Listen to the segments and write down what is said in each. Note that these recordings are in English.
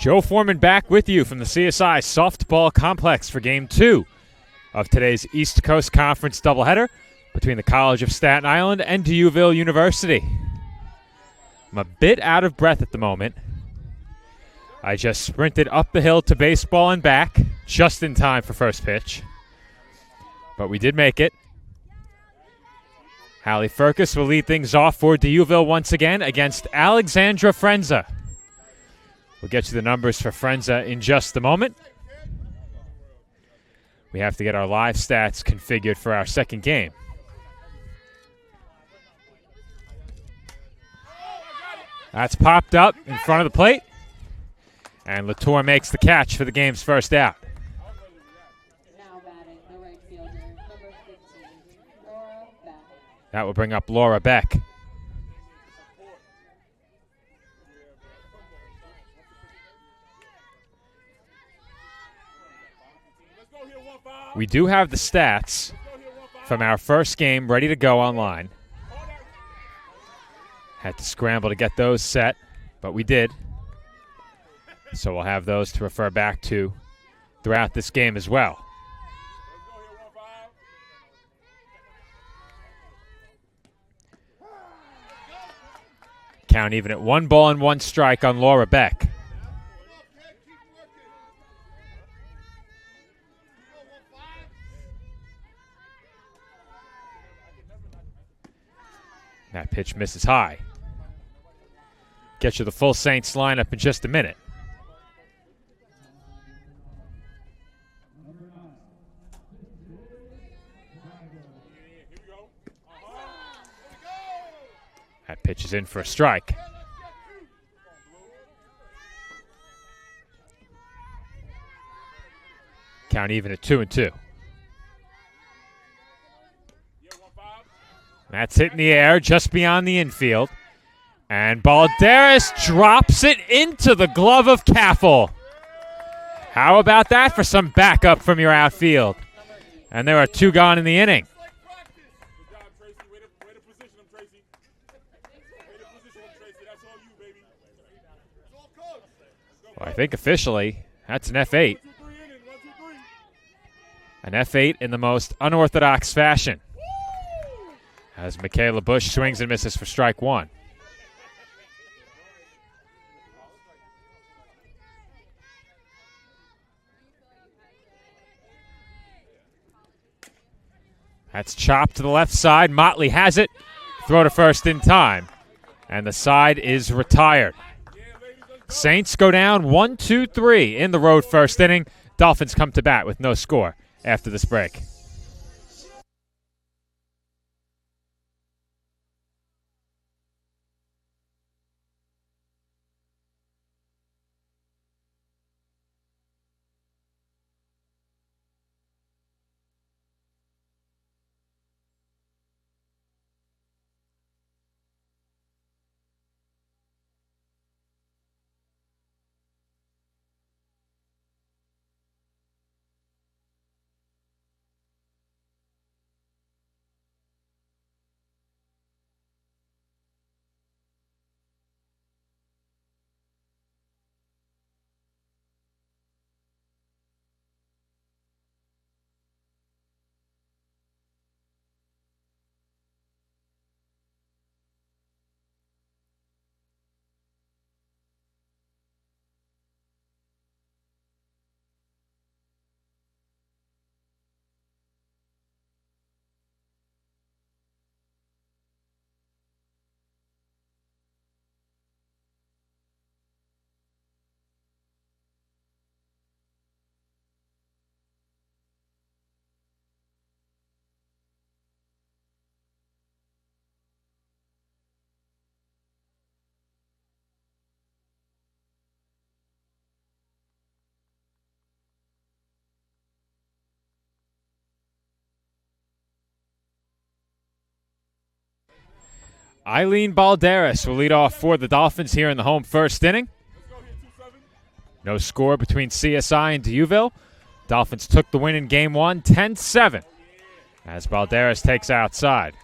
Joe Foreman back with you from the CSI Softball Complex for Game 2 of today's East Coast Conference doubleheader between the College of Staten Island and D'Youville University. I'm a bit out of breath at the moment. I just sprinted up the hill to baseball and back just in time for first pitch. But we did make it. Hallie Furcus will lead things off for D'Youville once again against Alexandra Frenza. We'll get you the numbers for Frenza in just a moment. We have to get our live stats configured for our second game. That's popped up in front of the plate. And Latour makes the catch for the game's first out. Now batting the right fielder, number 15, Laura Beck. That will bring up Laura Beck. We do have the stats from our first game ready to go online. Had to scramble to get those set, but we did. So we'll have those to refer back to throughout this game as well. Count even at 1 ball and 1 strike on Laura Beck. That pitch misses high. Get you the full Saints lineup in just a minute. That pitch is in for a strike. Count even at 2-2. That's hit in the air just beyond the infield. And Balderas drops it into the glove of Caffel. How about that for some backup from your outfield? And there are 2 gone in the inning. Well, I think officially that's an F8. An F8 in the most unorthodox fashion, as Michaela Bush swings and misses for strike 1. That's chopped to the left side. Motley has it. Throw to first in time. And the side is retired. Saints go down 1-2-3 in the road first inning. Dolphins come to bat with no score after this break. Eileen Balderas will lead off for the Dolphins here in the home first inning. No score between CSI and D'Youville. Dolphins took the win in Game 1, 10-7, as Balderas takes outside.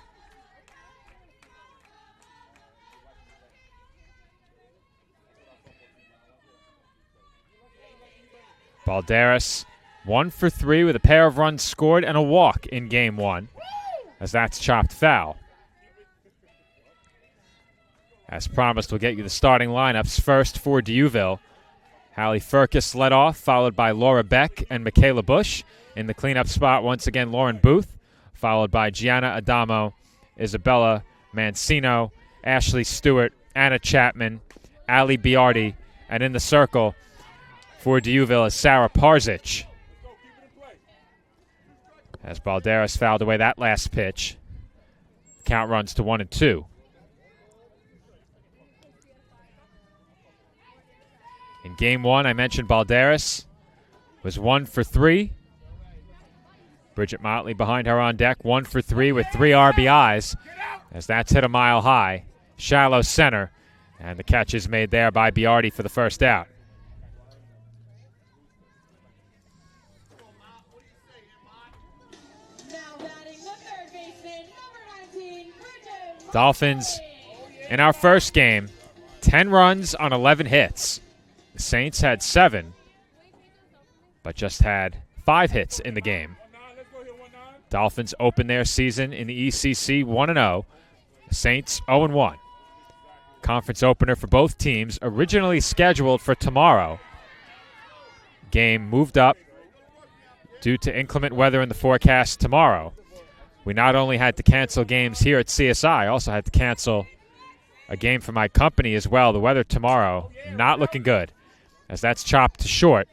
Balderas 1 for 3 with a pair of runs scored and a walk in game 1, as that's chopped foul. As promised, we'll get you the starting lineups. First for D'Youville, Hallie Furcus led off, followed by Laura Beck and Michaela Bush. In the cleanup spot, once again, Lauren Booth, followed by Gianna Adamo, Isabella Mancino, Ashley Stewart, Anna Chapman, Ali Biardi, and in the circle for D'Youville is Sarah Parzic. As Balderas fouled away that last pitch, count runs to 1-2. In game 1, I mentioned Balderas was 1 for 3. Bridget Motley behind her on deck, 1 for 3 with 3 RBIs, as that's hit a mile high. Shallow center, and the catch is made there by Biardi for the first out. Dolphins in our first game, 10 runs on 11 hits. The Saints had 7, but just had 5 hits in the game. Dolphins open their season in the ECC 1-0. The Saints 0-1. Conference opener for both teams, originally scheduled for tomorrow. Game moved up due to inclement weather in the forecast tomorrow. We not only had to cancel games here at CSI, also had to cancel a game for my company as well. The weather tomorrow not looking good, as that's chopped to short,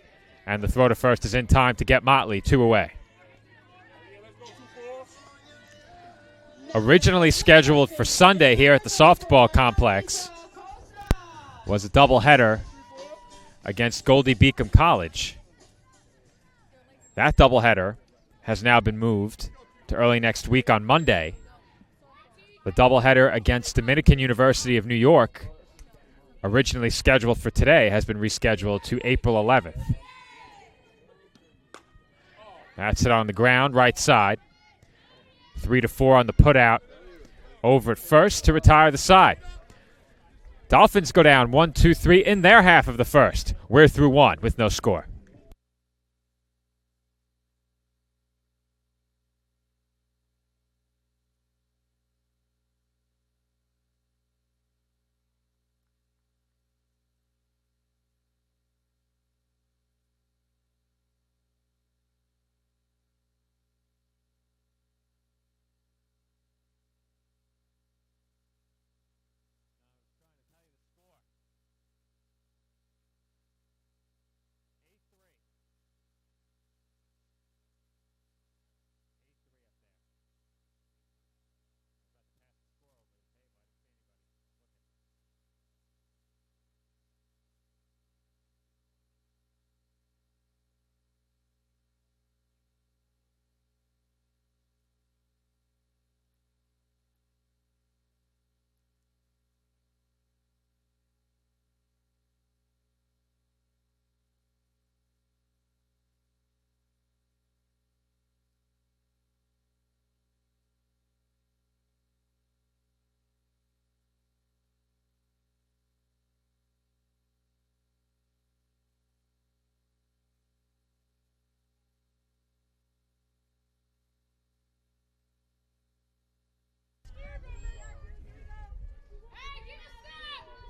and the throw to first is in time to get Motley 2 away. Originally scheduled for Sunday here at the softball complex was a doubleheader against Goldie Beacom College. That doubleheader has now been moved to early next week on Monday. The doubleheader against Dominican University of New York, originally scheduled for today, has been rescheduled to April 11th. That's it on the ground, right side. 3-4 on the putout. Over at first to retire the side. Dolphins go down 1-2-3 in their half of the first. We're through 1 with no score.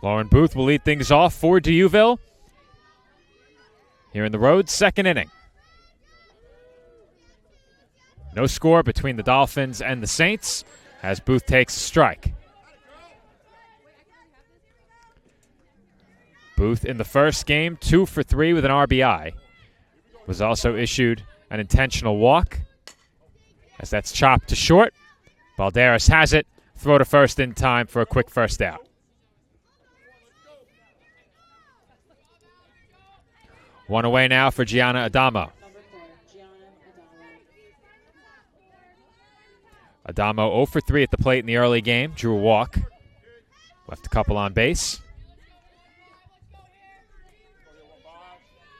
Lauren Booth will lead things off for D'Youville here in the Rhodes second inning. No score between the Dolphins and the Saints as Booth takes a strike. Booth in the first game, 2 for 3 with an RBI. Was also issued an intentional walk as that's chopped to short. Balderas has it. Throw to first in time for a quick first out. One away now for Gianna Adamo. Adamo 0 for 3 at the plate in the early game. Drew a walk. Left a couple on base.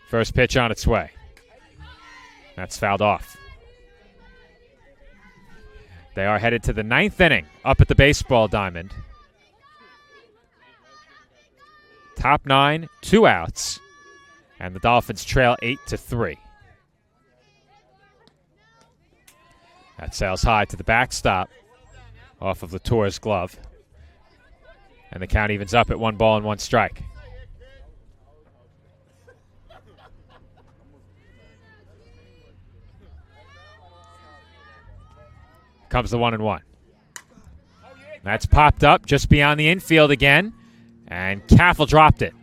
First pitch on its way. That's fouled off. They are headed to the 9th inning up at the baseball diamond. Top 9, 2 outs. And the Dolphins trail 8-3. That sails high to the backstop off of Latour's glove. And the count evens up at 1 ball and 1 strike. Comes the 1-1. That's popped up just beyond the infield again. And Caffel dropped it.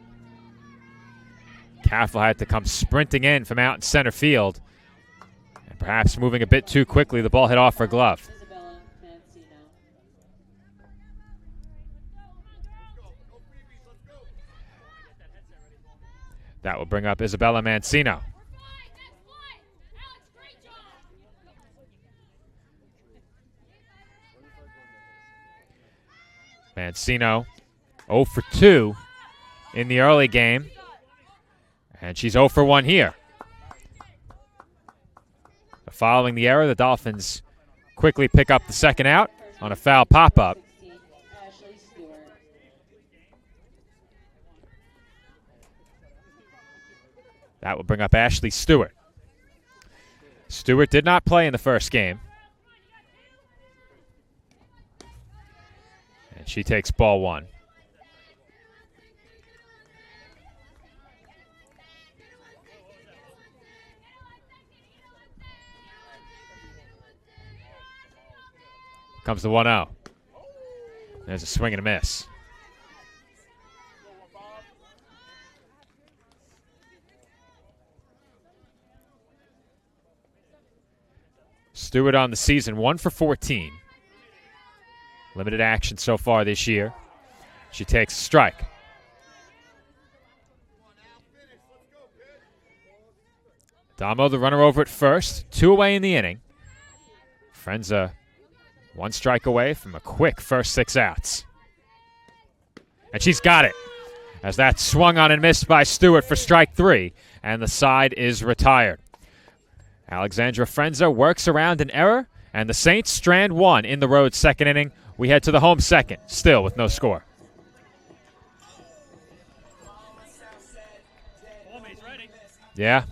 Caffel had to come sprinting in from out in center field. And perhaps moving a bit too quickly, the ball hit off her glove. That will bring up Isabella Mancino. Mancino 0 for 2 in the early game. And she's 0 for 1 here. Following the error, the Dolphins quickly pick up the second out on a foul pop-up. That will bring up Ashley Stewart. Stewart did not play in the first game. And she takes ball 1. Comes the 1-0. There's a swing and a miss. Stewart on the season, 1 for 14. Limited action so far this year. She takes a strike. Damo, the runner over at first. 2 away in the inning. Frenza 1 strike away from a quick first 6 outs. And she's got it. As that swung on and missed by Stewart for strike 3. And the side is retired. Alexandra Frenza works around an error. And the Saints strand 1 in the road second inning. We head to the home second, still with no score. Yeah.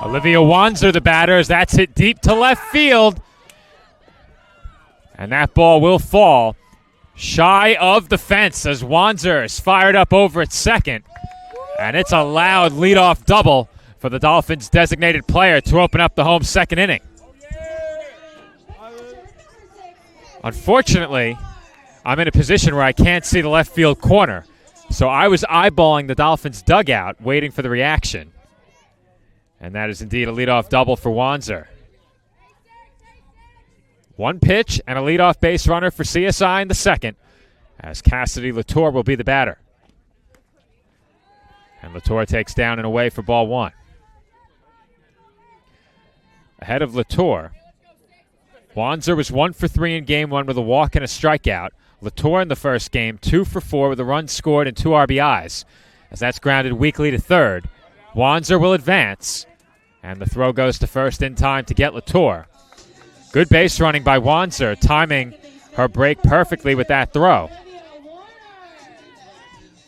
Olivia Wanzer, the batter, as that's hit deep to left field. And that ball will fall shy of the fence as Wanzer is fired up over at second. And it's a loud leadoff double for the Dolphins' designated player to open up the home second inning. Unfortunately, I'm in a position where I can't see the left field corner. So I was eyeballing the Dolphins' dugout, waiting for the reaction. And that is indeed a leadoff double for Wanzer. 1 pitch and a leadoff base runner for CSI in the second, as Cassidy Latour will be the batter. And Latour takes down and away for ball 1. Ahead of Latour, Wanzer was 1 for 3 in game 1 with a walk and a strikeout. Latour in the first game, 2 for 4 with a run scored and 2 RBIs. As that's grounded weakly to third, Wanzer will advance. And the throw goes to first in time to get Latour. Good base running by Wanzer, timing her break perfectly with that throw.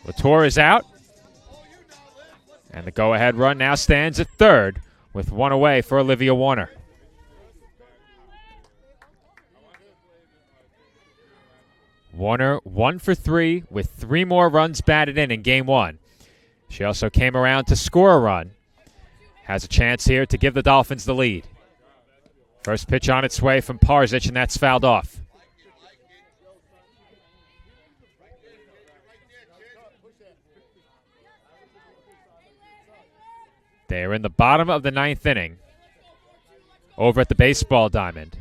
Latour is out. And the go-ahead run now stands at third with 1 away for Olivia Warner. Warner 1 for 3 with 3 more runs batted in game 1. She also came around to score a run. Has a chance here to give the Dolphins the lead. First pitch on its way from Parzic, and that's fouled off. They are in the bottom of the 9th inning over at the baseball diamond.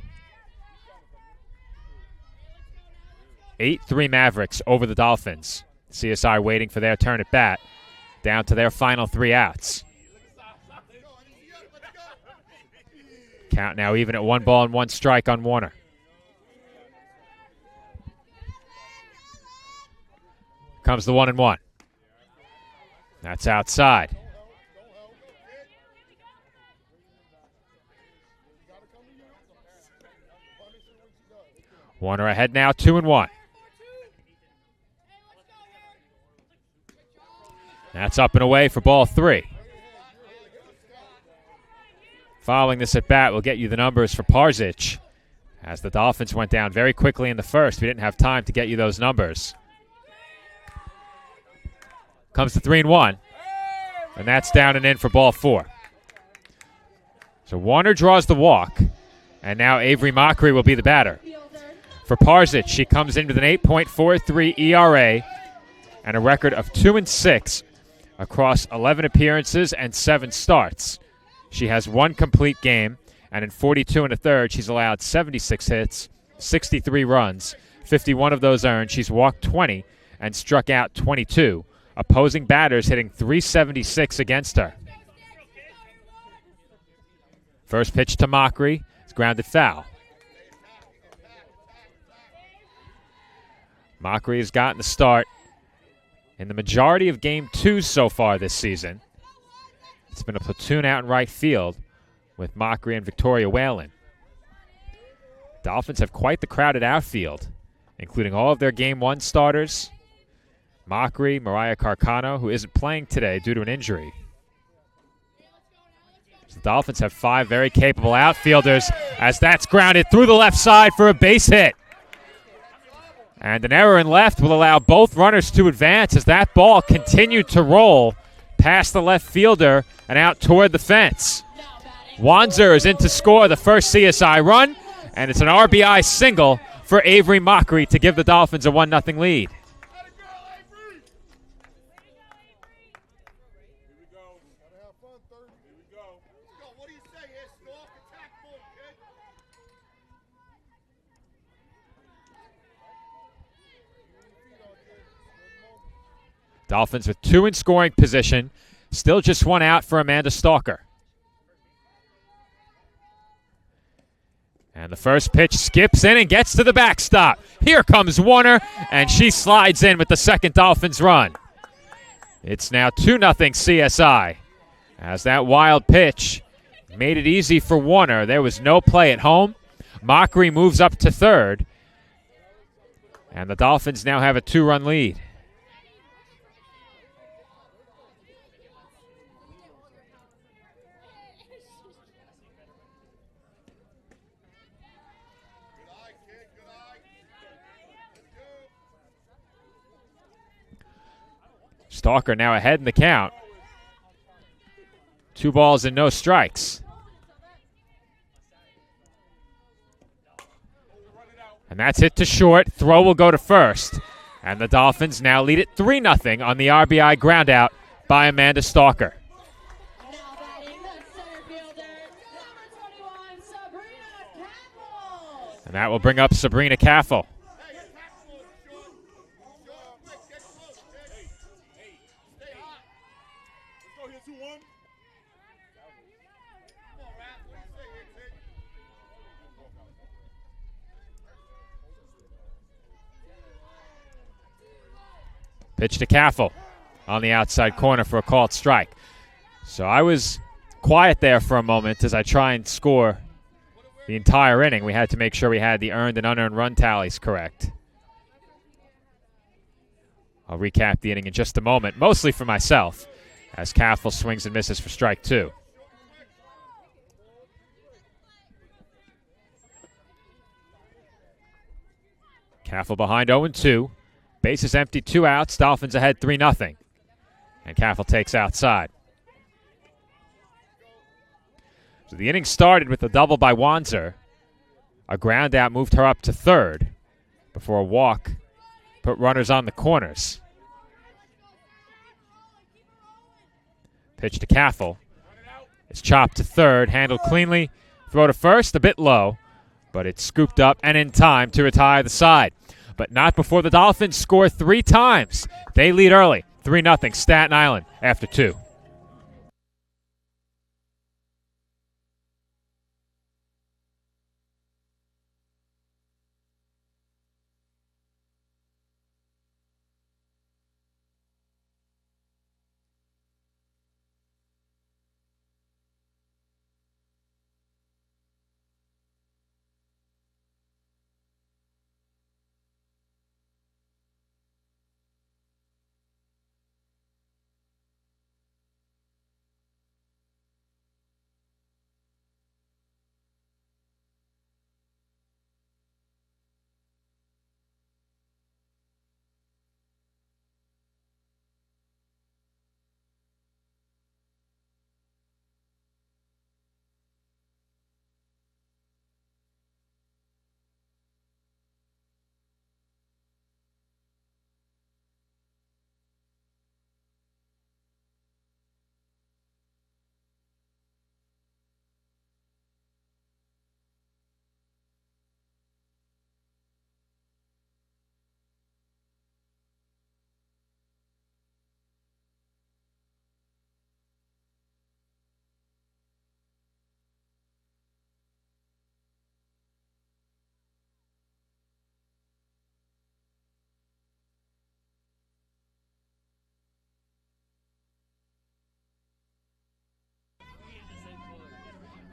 8-3 Mavericks over the Dolphins. CSI waiting for their turn at bat, down to their final 3 outs. Count now even at 1 ball and 1 strike on Warner. Comes the 1-1. That's outside. Warner ahead now, 2-1. That's up and away for ball 3. Following this at bat, we'll get you the numbers for Parzic. As the Dolphins went down very quickly in the first, we didn't have time to get you those numbers. Comes the 3-1, and that's down and in for ball 4. So Warner draws the walk, and now Avery Mockery will be the batter. For Parzic, she comes in with an 8.43 ERA and a record of 2-6 across 11 appearances and 7 starts. She has 1 complete game, and in 42 1/3, she's allowed 76 hits, 63 runs, 51 of those earned. She's walked 20 and struck out 22. Opposing batters hitting .376 against her. First pitch to Mockery is grounded foul. Mockery has gotten the start in the majority of game 2 so far this season. It's been a platoon out in right field with Mockery and Victoria Whalen. Dolphins have quite the crowded outfield, including all of their game 1 starters. Mockery, Mariah Carcano, who isn't playing today due to an injury. So the Dolphins have 5 very capable outfielders as that's grounded through the left side for a base hit. And an error in left will allow both runners to advance as that ball continued to roll past the left fielder and out toward the fence. Wanzer is in to score the first CSI run, and it's an RBI single for Avery Mockery to give the Dolphins a 1-0 lead. Dolphins with 2 in scoring position. Still just 1 out for Amanda Stalker. And the first pitch skips in and gets to the backstop. Here comes Warner, and she slides in with the second Dolphins run. It's now 2-0 CSI. As that wild pitch made it easy for Warner. There was no play at home. Mockery moves up to third. And the Dolphins now have a 2-run lead. Stalker now ahead in the count. 2 balls and no strikes. And that's hit to short. Throw will go to first. And the Dolphins now lead it 3-0 on the RBI groundout by Amanda Stalker. Now batting the center fielder, number 21, Sabrina Campbell. And that will bring up Sabrina Caffel. Pitch to Caffel on the outside corner for a called strike. So I was quiet there for a moment as I try and score the entire inning. We had to make sure we had the earned and unearned run tallies correct. I'll recap the inning in just a moment, mostly for myself, as Caffel swings and misses for strike 2. Caffel behind 0-2. Bases empty, 2 outs. Dolphins ahead 3-0. And Caffel takes outside. So the inning started with a double by Wanzer. A ground out moved her up to third before a walk put runners on the corners. Pitch to Caffel. It's chopped to third, handled cleanly. Throw to first, a bit low, but it's scooped up and in time to retire the side. But not before the Dolphins score 3 times. They lead early, 3-0 Staten Island after 2.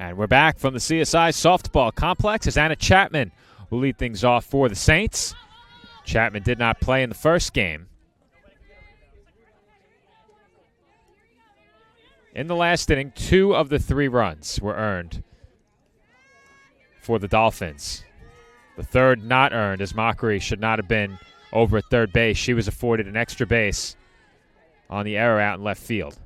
And we're back from the CSI softball complex as Anna Chapman will lead things off for the Saints. Chapman did not play in the first game. In the last inning, 2 of the 3 runs were earned for the Dolphins. The third not earned, as Mockery should not have been over at third base. She was afforded an extra base on the error out in left field.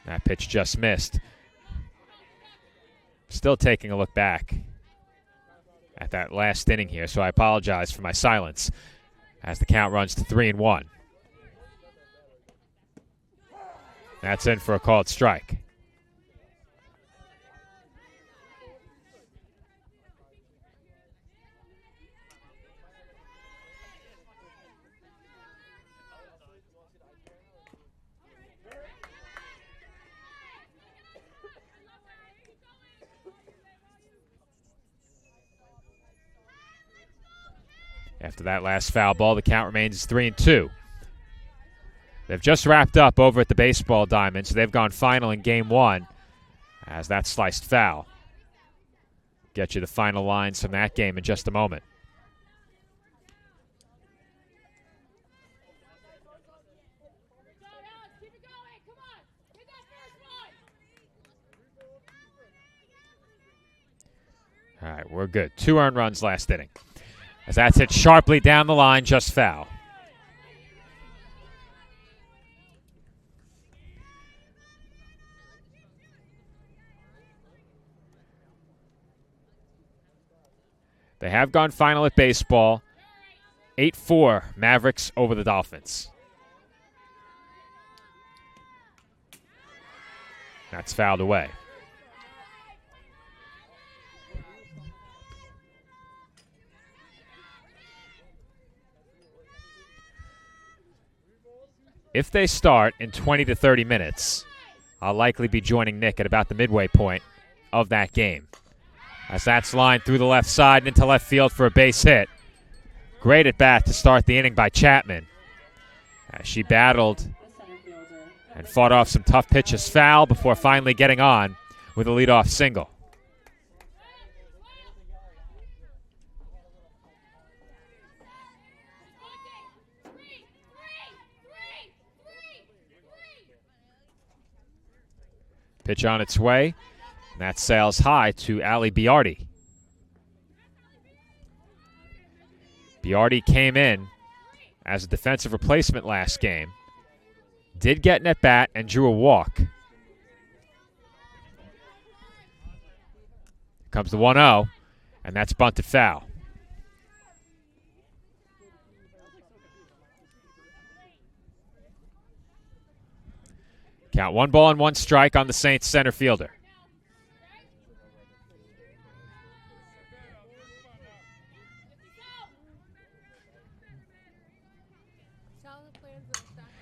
That pitch just missed. Still taking a look back at that last inning here, so I apologize for my silence as the count runs to 3-1. That's in for a called strike. After that last foul ball, the count remains 3-2. They've just wrapped up over at the baseball diamond, so they've gone final in game 1 as that sliced foul. Get you the final lines from that game in just a moment. All right, we're good. 2 earned runs last inning. As that's hit sharply down the line, just foul. They have gone final at baseball. 8-4 Mavericks over the Dolphins. That's fouled away. If they start in 20 to 30 minutes, I'll likely be joining Nick at about the midway point of that game. As that's lined through the left side and into left field for a base hit. Great at bat to start the inning by Chapman. As she battled and fought off some tough pitches foul before finally getting on with a leadoff single. Pitch on its way, and that sails high to Ali Biardi. Biardi came in as a defensive replacement last game. Did get an at-bat and drew a walk. Comes the 1-0, and that's bunted foul. Count 1 ball and 1 strike on the Saints center fielder.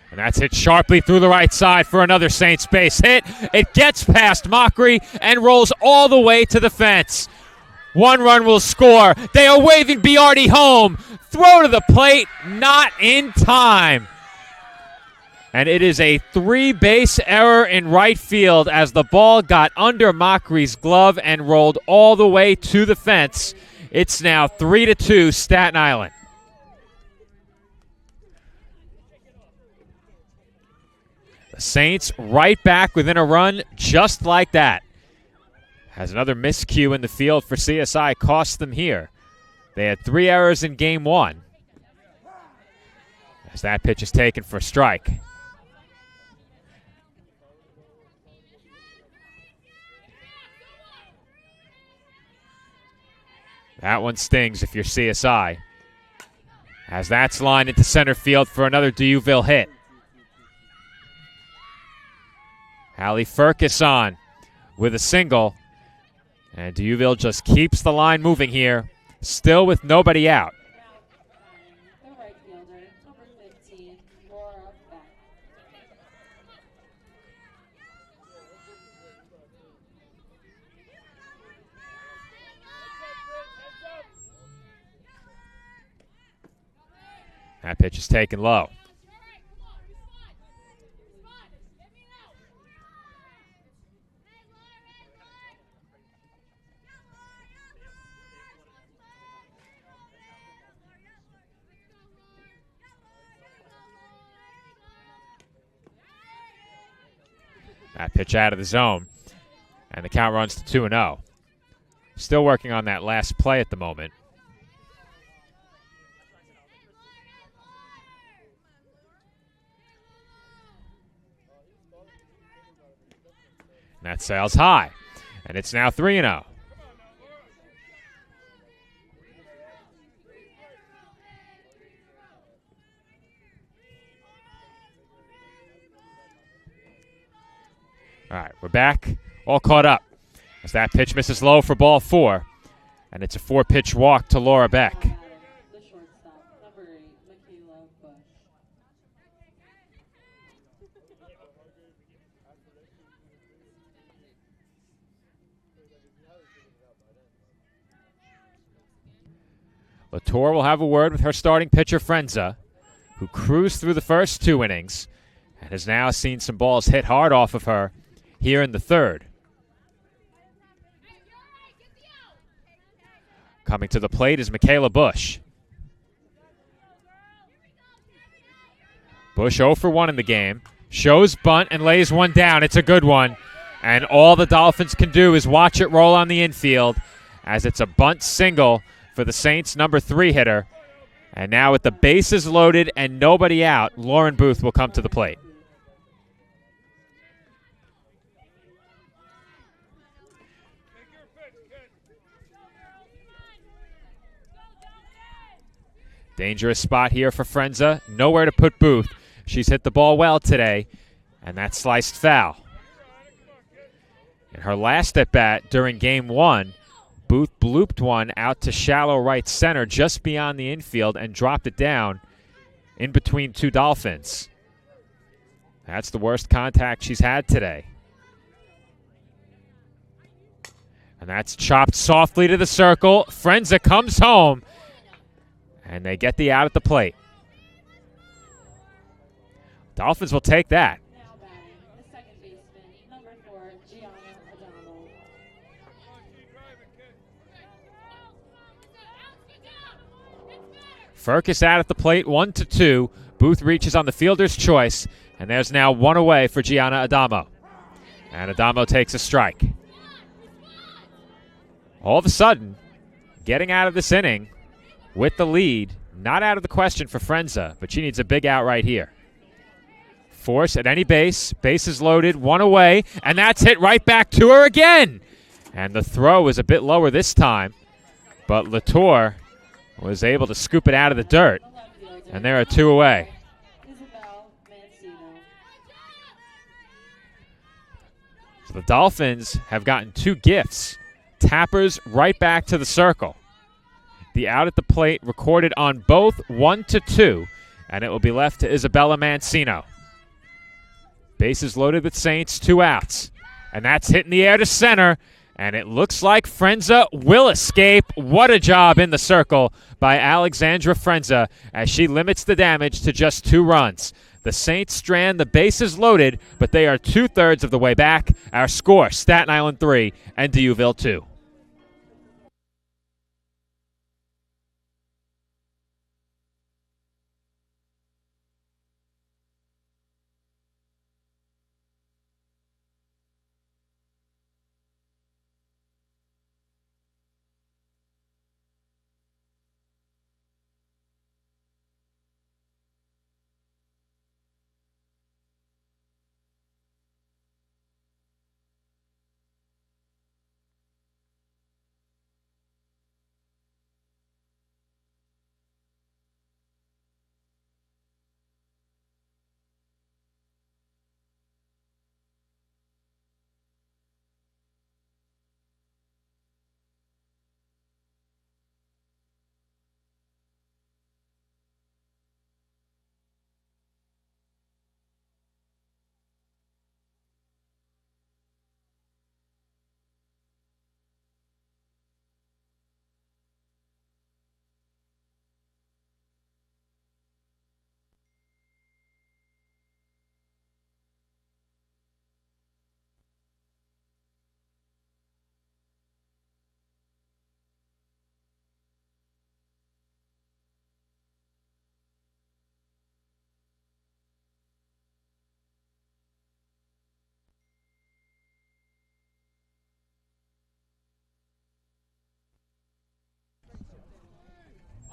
And that's hit sharply through the right side for another Saints base hit. It gets past Mockery and rolls all the way to the fence. 1 run will score. They are waving Biardi home. Throw to the plate, not in time. And it is a 3-base error in right field as the ball got under Mockery's glove and rolled all the way to the fence. It's now 3-2 Staten Island. The Saints right back within a run just like that. Has another miscue in the field for CSI cost them here. They had 3 errors in game 1. As that pitch is taken for a strike. That one stings if you're CSI. As that's lined into center field for another Dieuville hit. Ali Ferguson with a single. And Dieuville just keeps the line moving here, still with nobody out. The right fielder, number 15, Laura Beck. That pitch is taken low. That pitch out of the zone, and the count runs to 2-0. Still working on that last play at the moment. And that sails high, and it's now 3-0. All right, we're back, all caught up. As that pitch misses low for ball 4, and it's a 4-pitch walk to Laura Beck. The shortstop, number 8, Michaela Bush. Latour will have a word with her starting pitcher, Frenza, who cruised through the first 2 innings and has now seen some balls hit hard off of her here in the 3rd. Coming to the plate is Michaela Bush. Bush 0 for 1 in the game. Shows bunt and lays one down. It's a good one. And all the Dolphins can do is watch it roll on the infield as it's a bunt single for the Saints' number 3 hitter. And now with the bases loaded and nobody out, Lauren Booth will come to the plate. Dangerous spot here for Frenza. Nowhere to put Booth. She's hit the ball well today, and that's sliced foul. In her last at-bat during Game 1, Booth blooped one out to shallow right center just beyond the infield and dropped it down in between 2 Dolphins. That's the worst contact she's had today. And that's chopped softly to the circle. Frenza comes home. And they get the out at the plate. Dolphins will take that. Now batting, the second baseman, number 4, Gianna Adamo. Furcus out at the plate, 1-2. Booth reaches on the fielder's choice, and there's now 1 away for Gianna Adamo. And Adamo takes a strike. All of a sudden, getting out of this inning with the lead, not out of the question for Frenza, but she needs a big out right here. Force at any base. Bases loaded, one away, and that's hit right back to her again. And the throw is a bit lower this time, but Latour was able to scoop it out of the dirt, and there are two away. So the Dolphins have gotten two gifts. Tappers right back to the circle. The out at the plate recorded on both 1-2, and it will be left to Isabella Mancino. Bases loaded with Saints, two outs. And that's hit in the air to center, and it looks like Frenza will escape. What a job in the circle by Alexandra Frenza as she limits the damage to just 2 runs. The Saints strand the bases loaded, but they are 2/3 of the way back. Our score, Staten Island 3 and Dieuville 2.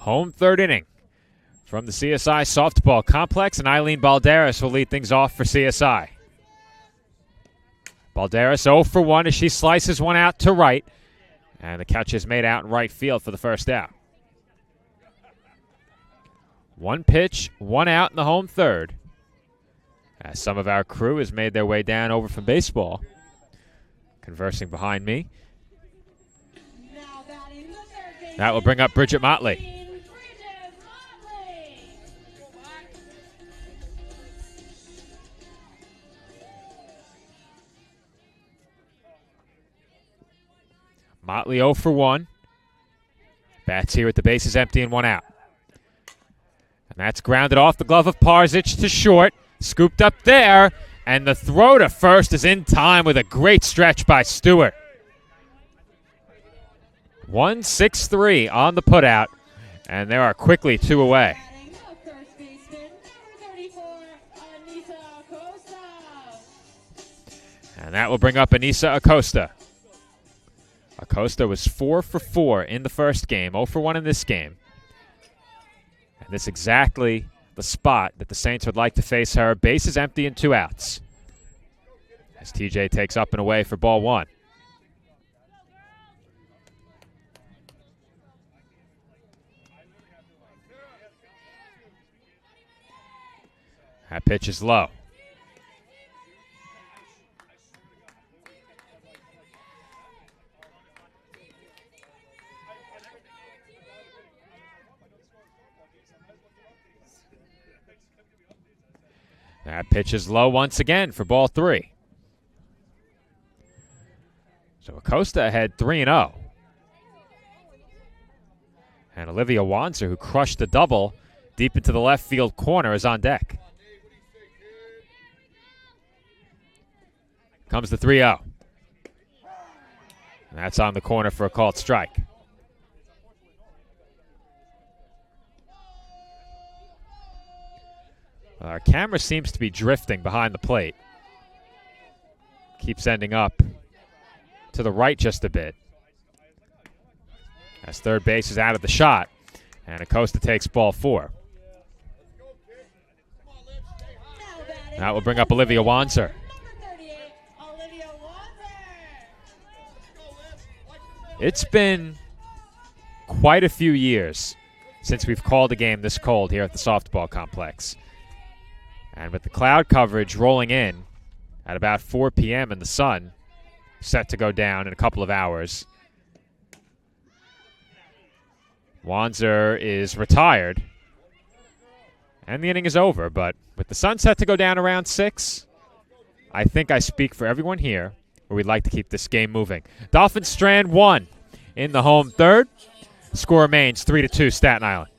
Home third inning from the CSI Softball Complex, and Eileen Balderas will lead things off for CSI. Balderas 0 for 1 as she slices one out to right, and the catch is made out in right field for the first out. One pitch, one out in the home third, as some of our crew has made their way down over from baseball. Conversing behind me. That will bring up Bridget Motley. Motley 0 for 1. Bats here with the bases empty and one out. And that's grounded off the glove of Parzic to short. Scooped up there. And the throw to first is in time with a great stretch by Stewart. 1-6-3 on the putout. And there are quickly two away. And that will bring up Anissa Acosta. Acosta was 4 for 4 in the first game, 0 for 1 in this game. And this is exactly the spot that the Saints would like to face her. Bases empty and two outs. As TJ takes up and away for ball one. That pitch is low. That pitch is low once again for ball 3. So Acosta ahead 3-0. And Olivia Wanzer, who crushed the double deep into the left field corner, is on deck. Comes the 3-0. And that's on the corner for a called strike. Our camera seems to be drifting behind the plate. keeps ending up to the right just a bit. As third base is out of the shot, and Acosta takes ball 4. That will bring up Olivia Wanzer. It's been quite a few years since we've called a game this cold here at the softball complex. And with the cloud coverage rolling in at about 4 p.m. and the sun set to go down in a couple of hours, Wanzer is retired, and the inning is over. But with the sun set to go down around 6, I think I speak for everyone here where we'd like to keep this game moving. Dolphins strand 1 in the home third. Score remains 3-2 Staten Island.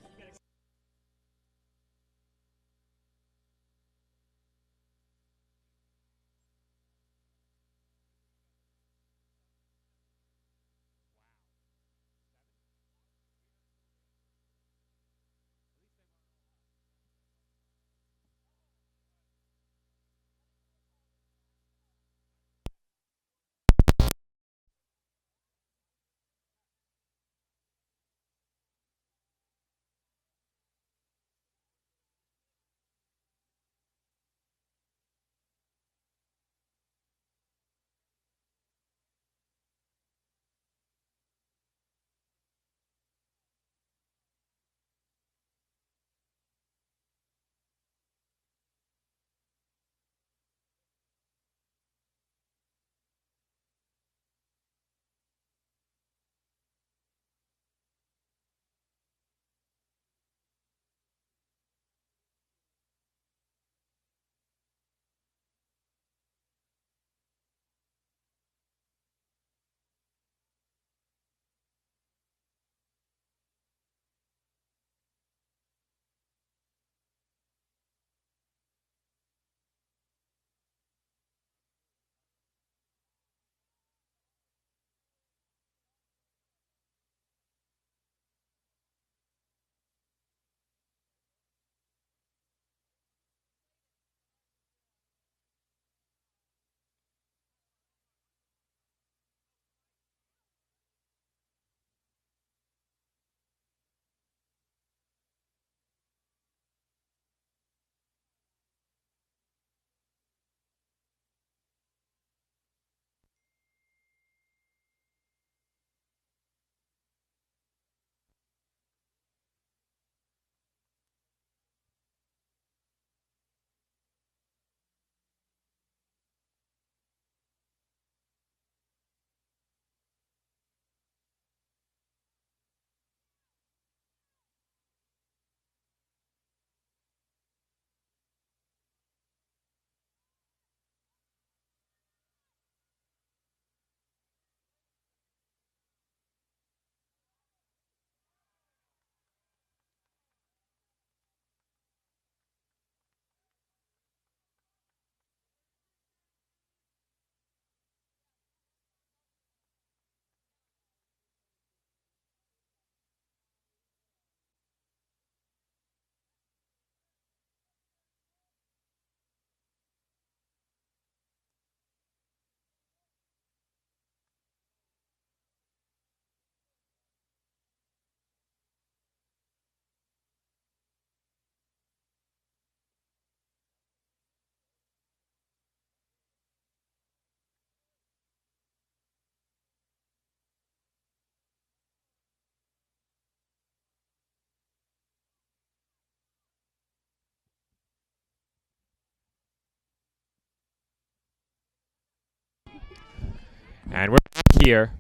And we're back here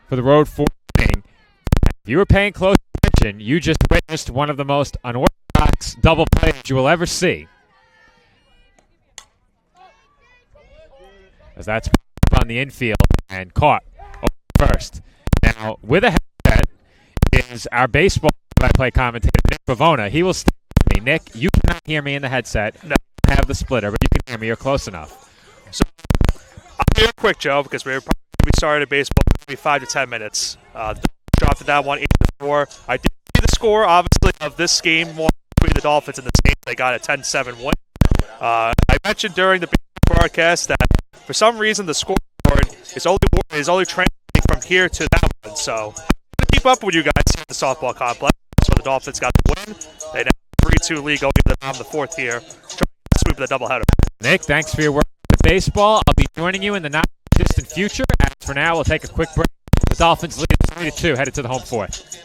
for the Road 4 inning. If you were paying close attention, you just witnessed one of the most unorthodox double plays you will ever see. As that's on the infield and caught over first. Now, with a headset is our baseball play-by-play commentator, Nick Pavona. He will stay with me. Nick, you cannot hear me in the headset. No. I have the splitter, but you can hear me. You're close enough. So, I'll be real quick, Joe, because we're probably started at baseball maybe 5 to 10 minutes. The dropped it down 1-8-4. I did see the score, obviously, of this game one between the Dolphins and the Saints. They got a 10-7 win. I mentioned during the broadcast that for some reason the scoreboard is only translating from here to that one. So to keep up with you guys here at the softball complex. So the Dolphins got the win. They now have a 3-2 lead going into the fourth here, trying to sweep the doubleheader. Nick, thanks for your work with baseball. I'll be joining you in the not-distant future. As for now, we'll take a quick break. The Dolphins lead 3-2, headed to the home fourth.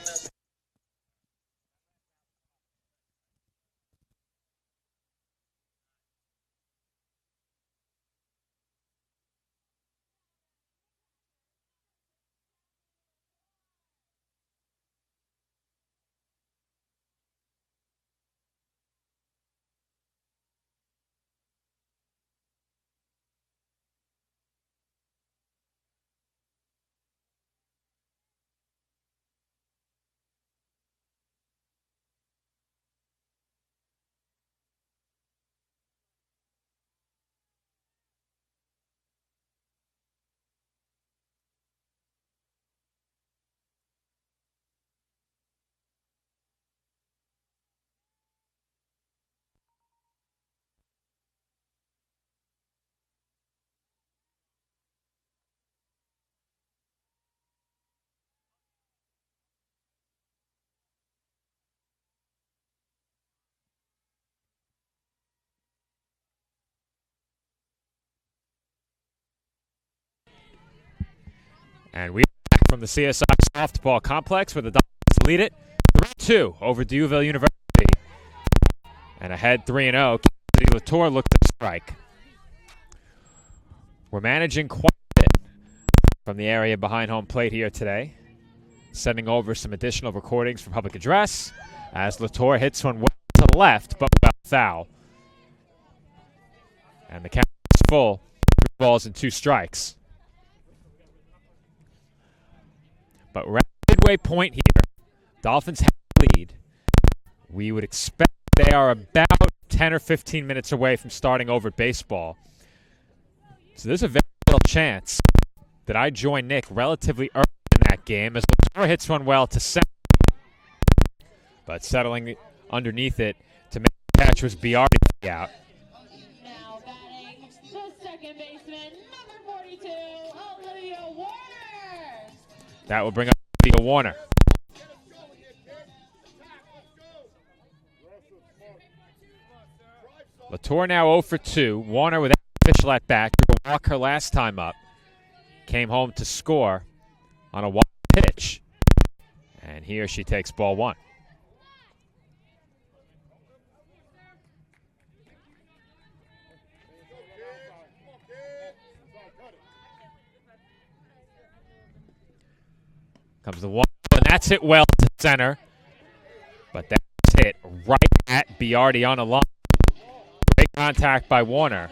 And we are back from the CSI softball complex where the Dolphins lead it 3-2 over Duville University. And ahead 3-0, Cassidy Latour looks to strike. We're managing quite a bit from the area behind home plate here today. Sending over some additional recordings for public address as Latour hits one well to the left, but without foul. And the count is full. 3 balls and 2 strikes. But we're at midway point here. Dolphins have the lead. We would expect they are about 10 or 15 minutes away from starting over baseball. So there's a very little chance that I join Nick relatively early in that game as Latour hits one well to center. But settling underneath it to make the catch was Biardi out. Now batting the second baseman, number 42, Olivia Warner. That will bring up Olivia Warner. Latour now 0 for 2. Warner without official at bat. Drew a walk her last time up. Came home to score on a wild pitch. And here she takes ball 1. Comes the 1, and that's hit well to center. But that's hit right at Biardi on a line. Great contact by Warner.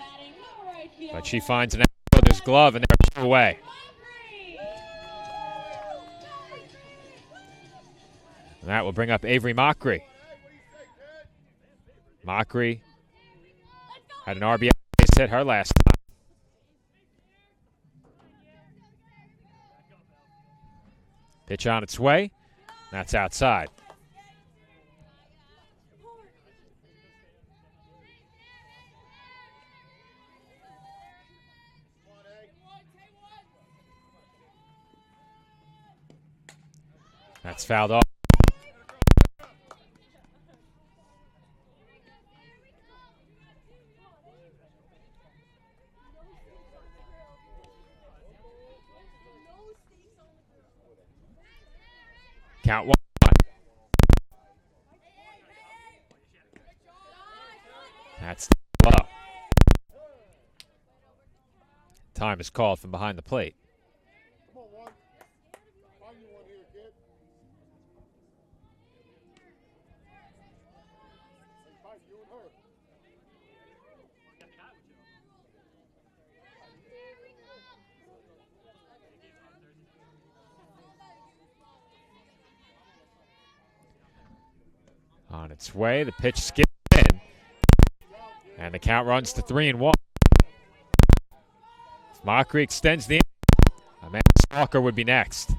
But she finds an outfielder's glove, and they're 2 away. And that will bring up Avery Mockery. Mockery had an RBI base hit her last time. Pitch on its way. That's outside. That's fouled off. Count 1. That's low. Time is called from behind the plate. On its way, the pitch skips in, and the count runs to 3-1. If Mockery extends the inning, Amanda Stalker would be next.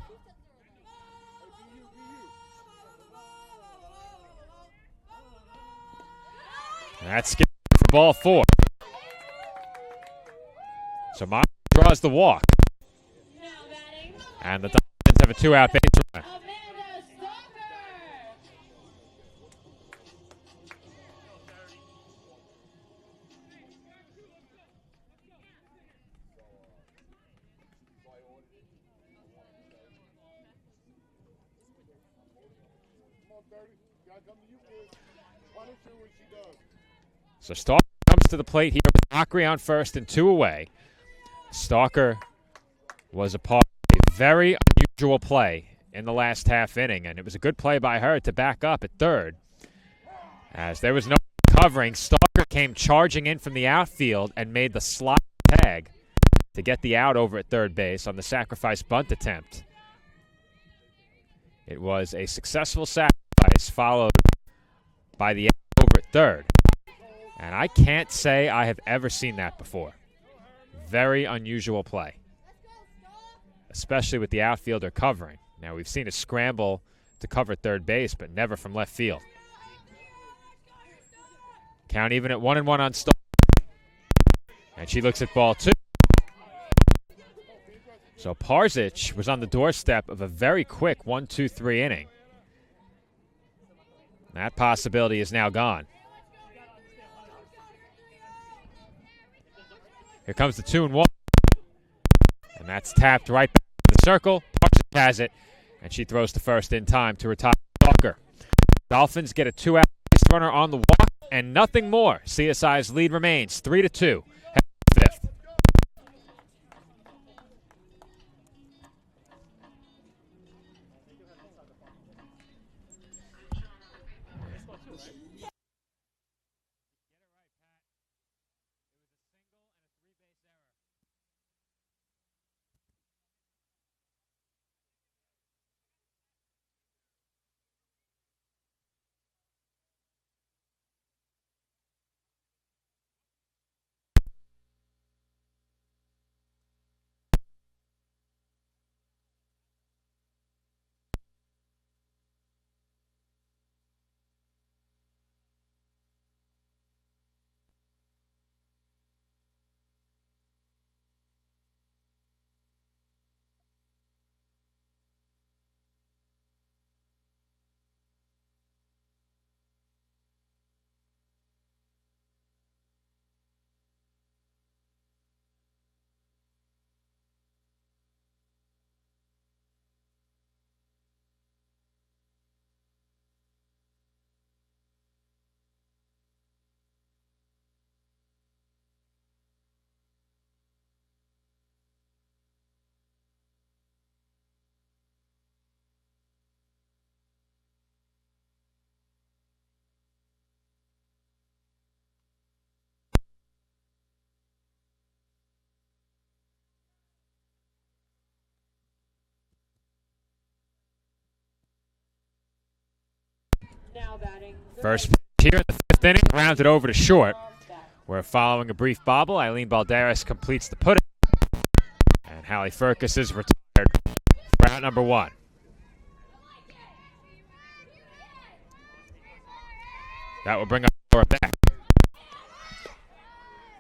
And that's skipped for ball 4. So Montgomery draws the walk. Now batting, And the Dolphins have a 2-out base runner. Amanda Stalker. So Stalker comes to the plate here with Mockery on first and 2 away. Stalker was a part of a very unusual play in the last half inning, and it was a good play by her to back up at third. As there was no covering, Stalker came charging in from the outfield and made the slide tag to get the out over at third base on the sacrifice bunt attempt. It was a successful sacrifice followed by the out over at third. And I can't say I have ever seen that before. Very unusual play, especially with the outfielder covering. Now, we've seen a scramble to cover third base, but never from left field. Count even at 1-1 on Stalker. And she looks at ball 2. So Parzic was on the doorstep of a very quick 1-2-3 inning. That possibility is now gone. Here comes the 2-1. And that's tapped right back in the circle. Parzic has it, and she throws to first in time to retire Stalker. Dolphins get a 2-out base runner on the walk, and nothing more. CSI's lead remains 3-2. Fifth. Now batting, First pitch here in the 5th inning, rounded over to short. Where following a brief bobble, Eileen Balderas completes the put-out. And Hallie Furcus is retired for out number 1. That will bring up Laura Beck.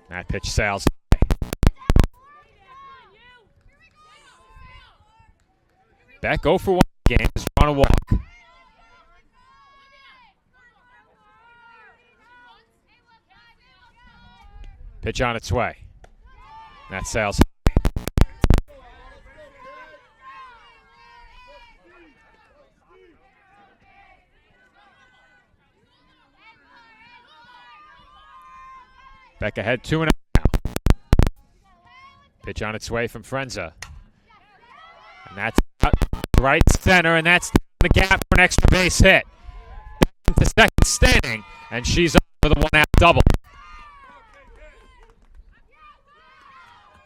That pitch sails high. Beck 0 for 1 game is on a walk. Pitch on its way. That sails high. Beck ahead 2-0 now. Pitch on its way from Frenza. And that's out right center, and that's the gap for an extra base hit. To second standing, and she's up for the 1-out double.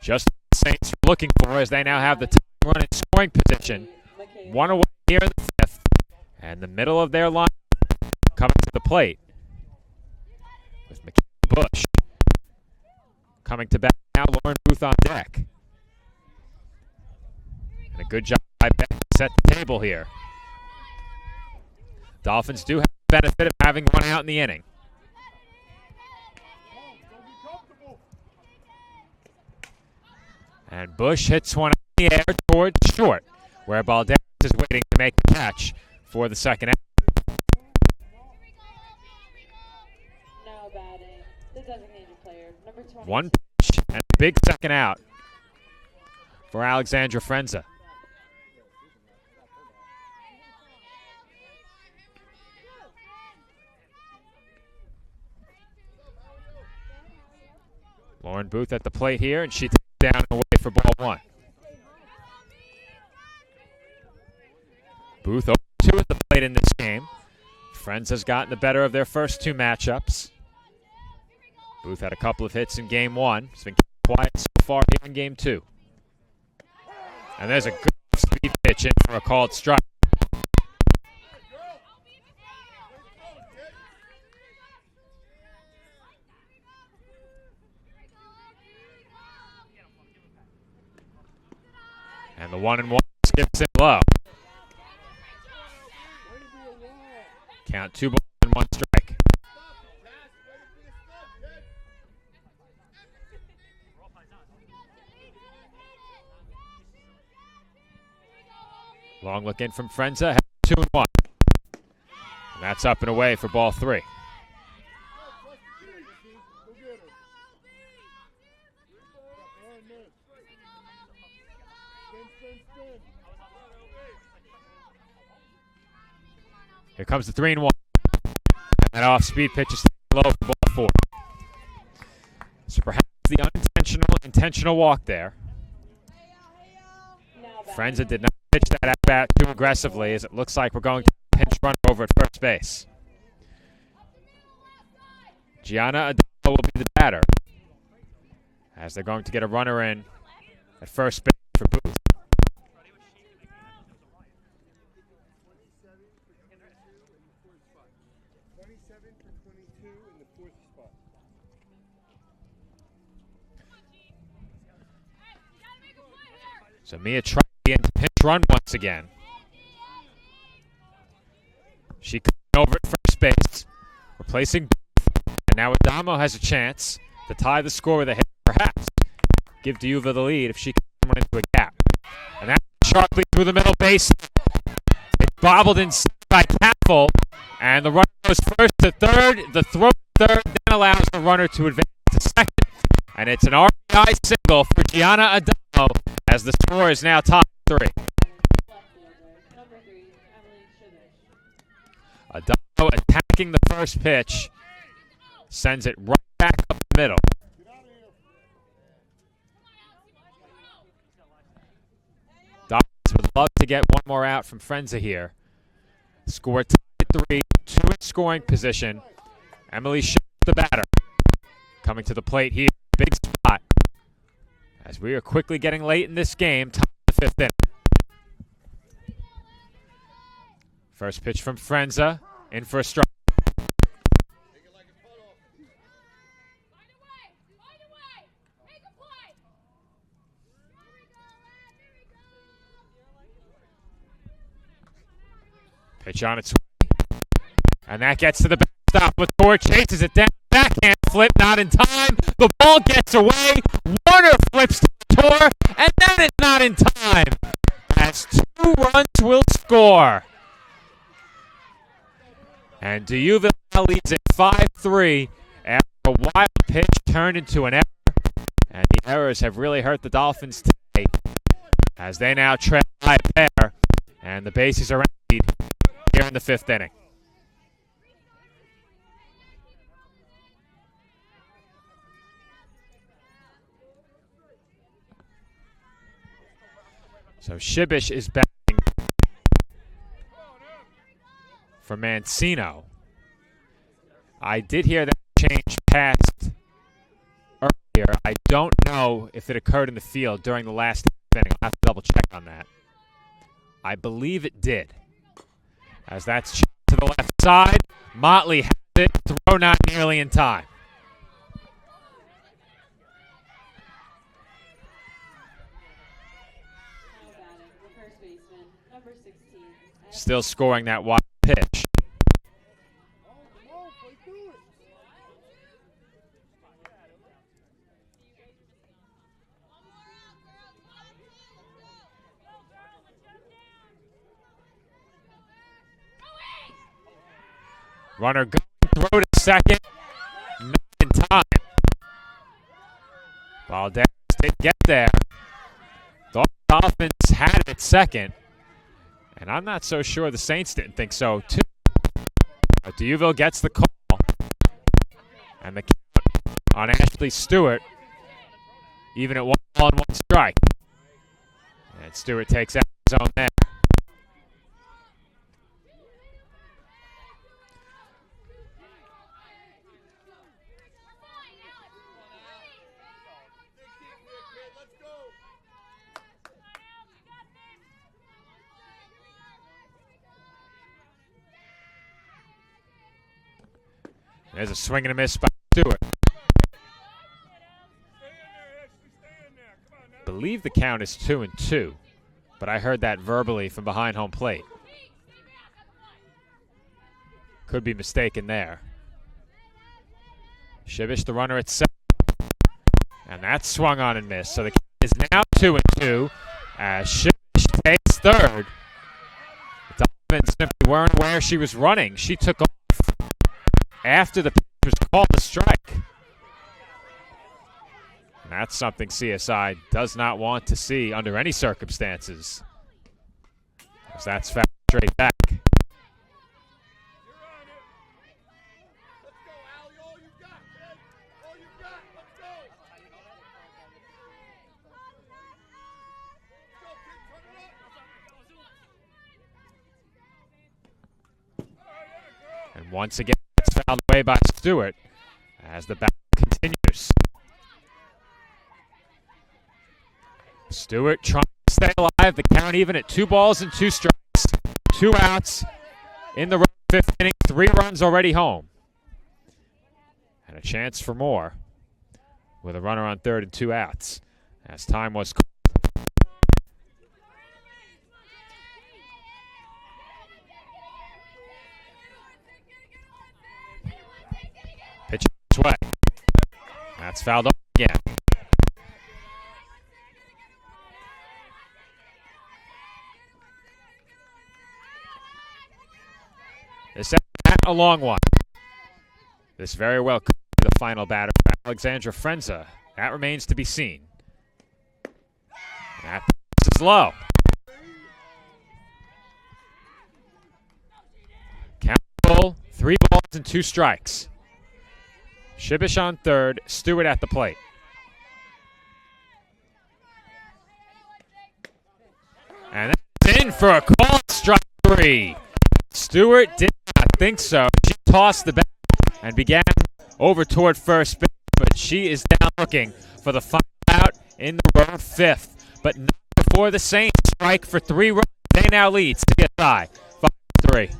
Just what the Saints are looking for as they now have the tying run in scoring position. 1 away here in the 5th. And the middle of their line coming to the plate. With Michaela Bush coming to bat now, Lauren Booth on deck. And a good job by Beck to set the table here. Dolphins do have the benefit of having 1 out in the inning. And Bush hits one in the air towards short, where Balderas is waiting to make the catch for the second out. Now batting, the designated player, number 20. One pitch and a big second out for Alexandra Frenza. Lauren Booth at the plate here, and she takes down and away for ball one. Booth 0-2 at the plate in this game. Friends has gotten the better of their first two matchups. Booth had a couple of hits in game one. It's been quiet so far here in game two. And there's a good speed pitch in for a called strike. And the 1-1 skips it low. Count 2 balls and 1 strike. Long look in from Frenza, 2-1. And that's up and away for ball 3. Here comes the 3-1. And that off-speed pitch is taken low for ball 4. So perhaps the intentional walk there. Frenza did not pitch that at bat too aggressively, as it looks like we're going to pinch run over at first base. Gianna Adamo will be the batter, as they're going to get a runner in at first base for Booth. So Mia tries to pinch run once again. She comes over at first base, replacing Booth. And now Adamo has a chance to tie the score with a hit, perhaps give D'Uva the lead if she can run into a gap. And that's sharply through the middle base. It's bobbled inside by Catfull, and the runner goes first to third. The throw to third then allows the runner to advance to second. And it's an RBI single for Gianna Adamo, as the score is now tied 3. Number 3, Emily Shivish. Adamo attacking the first pitch, sends it right back up the middle. Dodgers would love to get one more out from Frenza here. Score tied at 3, 2 in scoring position. Emily Shivish, the batter, coming to the plate here. Big spot, as we are quickly getting late in this game, top of the 5th inning. First pitch from Frenza, in for a strike. Pitch on its way, and that gets to the backstop. Latour chases it down. Backhand flip, not in time. The ball gets away. Warner flips to Latour, and then it's not in time, as 2 runs will score. And D'Uva now leads it 5-3 after a wild pitch turned into an error. And the errors have really hurt the Dolphins today, as they now trail by a pair, and the bases are emptied here in the 5th inning. So Shibish is batting for Mancino. I did hear that change passed earlier. I don't know if it occurred in the field during the last inning. I'll have to double check on that. I believe it did, as that's chopped to the left side. Motley has it. Throw not nearly in time. Still scoring that wild pitch. Runner going through to second. Not in time. Valdez didn't get there. The Dolphins had it at second. And I'm not so sure the Saints didn't think so, too. But Deauville gets the call. And the count on Ashley Stewart, even at 1 ball and 1 strike. And Stewart takes out his own there. There's a swing and a miss by Stewart. I believe the count is 2-2, but I heard that verbally from behind home plate. Could be mistaken there. Shibish, the runner at second. And that swung on and missed. So the count is now 2-2 as Shibish takes third. The Dolphins simply weren't aware she was running. She took off after the pitch was called a strike. And that's something CSI does not want to see under any circumstances. Because that's foul straight back. And once again, it's fouled away by Stewart as the battle continues. Stewart trying to stay alive. The count even at 2 balls and 2 strikes. 2 outs in the 5th inning. 3 runs already home. And a chance for more with a runner on third and 2 outs as time was called. Pitch this way. That's fouled off again. This is a long one. This very well could be the final batter for Alexandra Frenza. That remains to be seen. That is low. Count full, 3 balls and 2 strikes. Shibish on third, Stewart at the plate. And that's in for a call, strike 3. Stewart did not think so. She tossed the bat and began over toward first base, but she is down looking for the final out in the road 5th. But not before the Saints strike for 3 runs. They now lead CSI 5-3.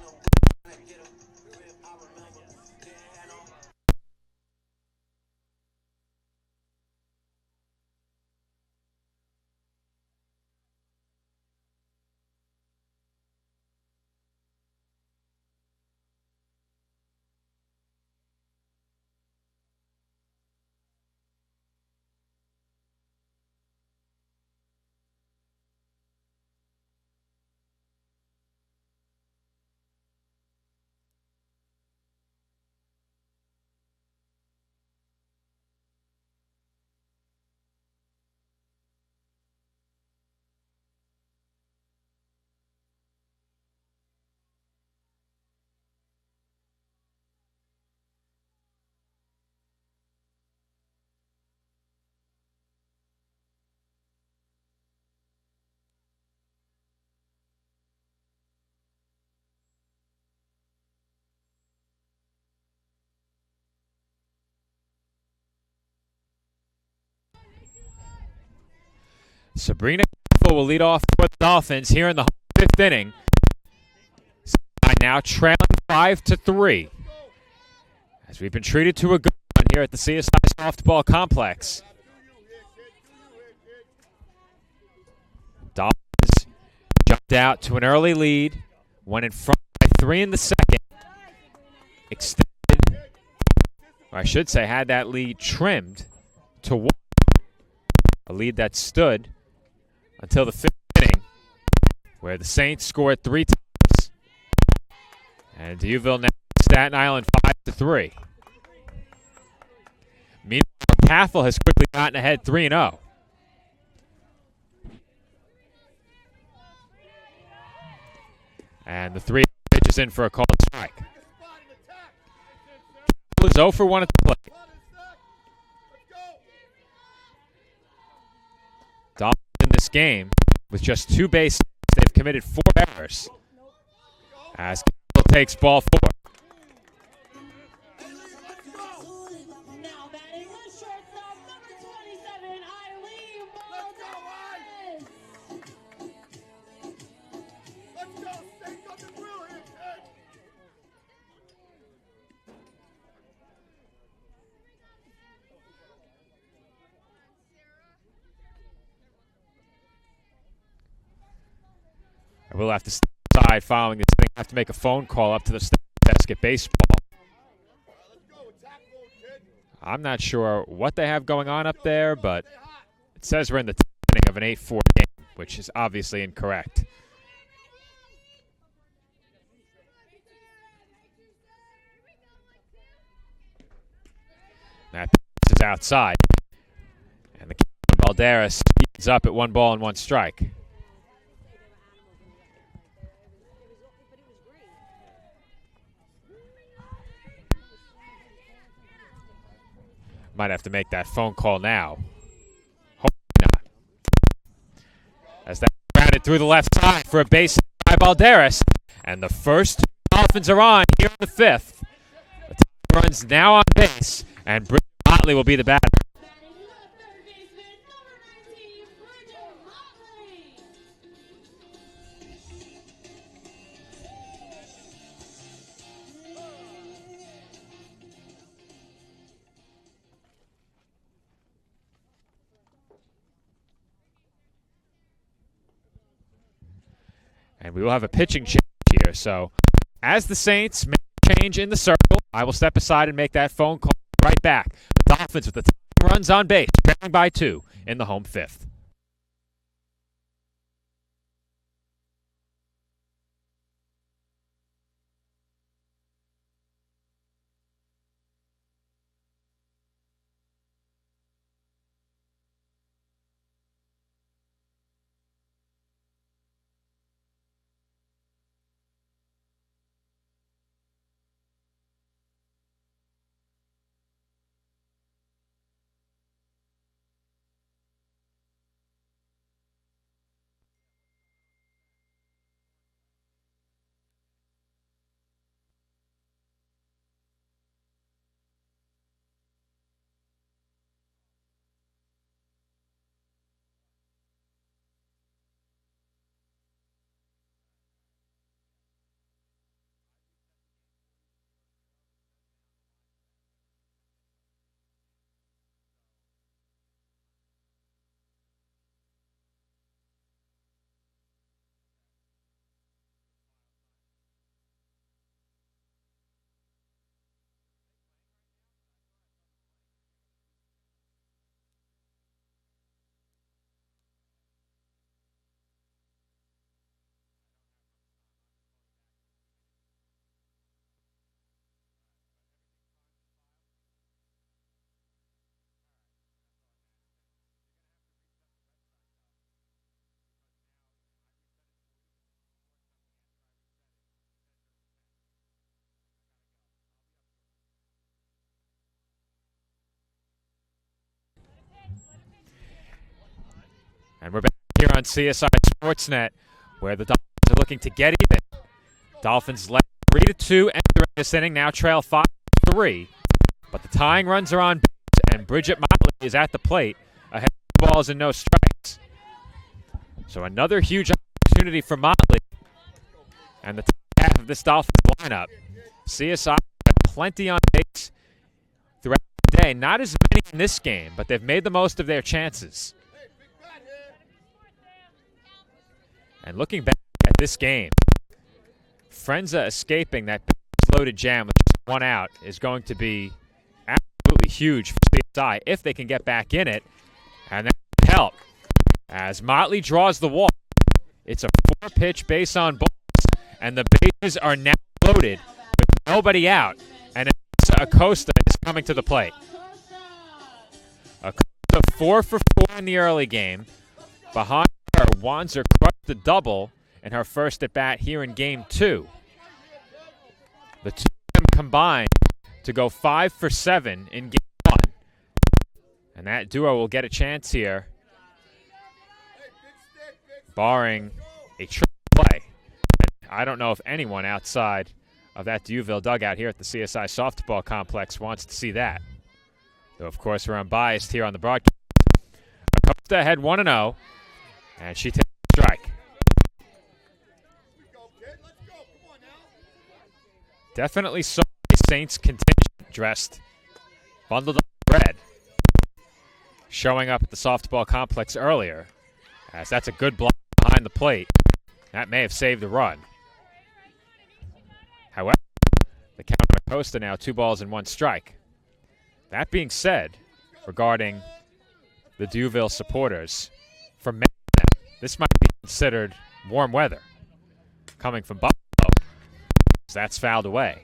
Sabrina Campbell will lead off for the Dolphins here in the 5th inning. Now trailing 5-3. As we've been treated to a good one here at the CSI Softball Complex. Dolphins jumped out to an early lead, went in front by 3 in the 2nd. Extended, or I should say had that lead trimmed to 1. A lead that stood until the 5th inning, where the Saints scored 3 times. And Deauville now Staten Island 5-3. Meanwhile, Cathal has quickly gotten ahead 3-0. And the 3 pitch is in for a called strike. Cathal is 0 for 1 at the plate. Dolphins in this game with just 2 base hits. They've committed 4 errors. As Cathal takes ball 4. Now batting the shortstop, number 27, Eileen Valdez. Let's go, stay fucking real here, kid. I will have to step aside following this thing. I have to make a phone call up to the stat desk at baseball. I'm not sure what they have going on up there, but it says we're in the 10th inning of an 8-4 game, which is obviously incorrect. That pitch is outside, and the Balderas speeds up at 1 ball and 1 strike. Might have to make that phone call now. Hopefully not. As that grounded through the left side for a base hit by Balderas. And the first 2 Dolphins are on here in the 5th. The time runs now on base, and Bridget Motley will be the batter. Batting the third baseman, number 19, Bridget Motley. And we will have a pitching change here. So as the Saints make a change in the circle, I will step aside and make that phone call right back. The Dolphins with the tying runs on base, trailing by 2 in the home 5th. And we're back here on CSI Sportsnet, where the Dolphins are looking to get even. Dolphins led 3-2 entering this inning, now trail 5-3. But the tying runs are on base, and Bridget Motley is at the plate, ahead of 2 balls and no strikes. So another huge opportunity for Motley. And the top half of this Dolphins lineup. CSI had plenty on base throughout the day. Not as many in this game, but they've made the most of their chances. And looking back at this game, Frenza escaping that loaded jam with just 1 out is going to be absolutely huge for CSI if they can get back in it. And that would help. As Motley draws the walk, it's a 4-pitch base on balls, and the bases are now loaded with nobody out. And Acosta is coming to the plate. Acosta 4 for 4 in the early game. Behind her, Wanzer crushed the double in her first at bat here in game 2. The two of them combined to go 5 for 7 in game 1. And that duo will get a chance here, barring a triple play. I don't know if anyone outside of that Duville dugout here at the CSI Softball Complex wants to see that. Though, of course, we're unbiased here on the broadcast. Acosta ahead 1-0, and she takes a strike. Definitely saw a Saints contingent dressed, bundled up in red, showing up at the softball complex earlier, as that's a good block behind the plate. That may have saved a run. However, the count on Acosta now 2 balls and 1 strike. That being said, regarding the Duville supporters, for many of them, this might be considered warm weather coming from Buffalo. That's fouled away.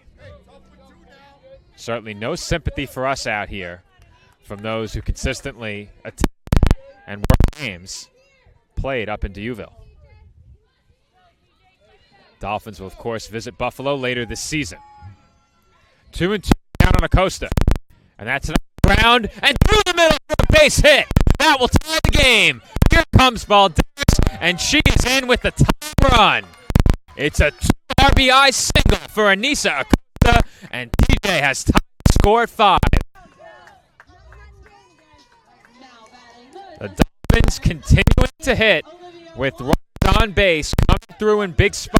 Certainly no sympathy for us out here from those who consistently attend and work games played up in Duville. Dolphins will, of course, visit Buffalo later this season. 2-2 down on Acosta. And that's an ground and through the middle for a base hit. That will tie the game. Here comes Valdez, and she is in with the top run. It's a 2 RBI single for Anissa Acosta, and DJ has tied the score at 5. The Dolphins continuing to hit with runners on base coming through in big spots.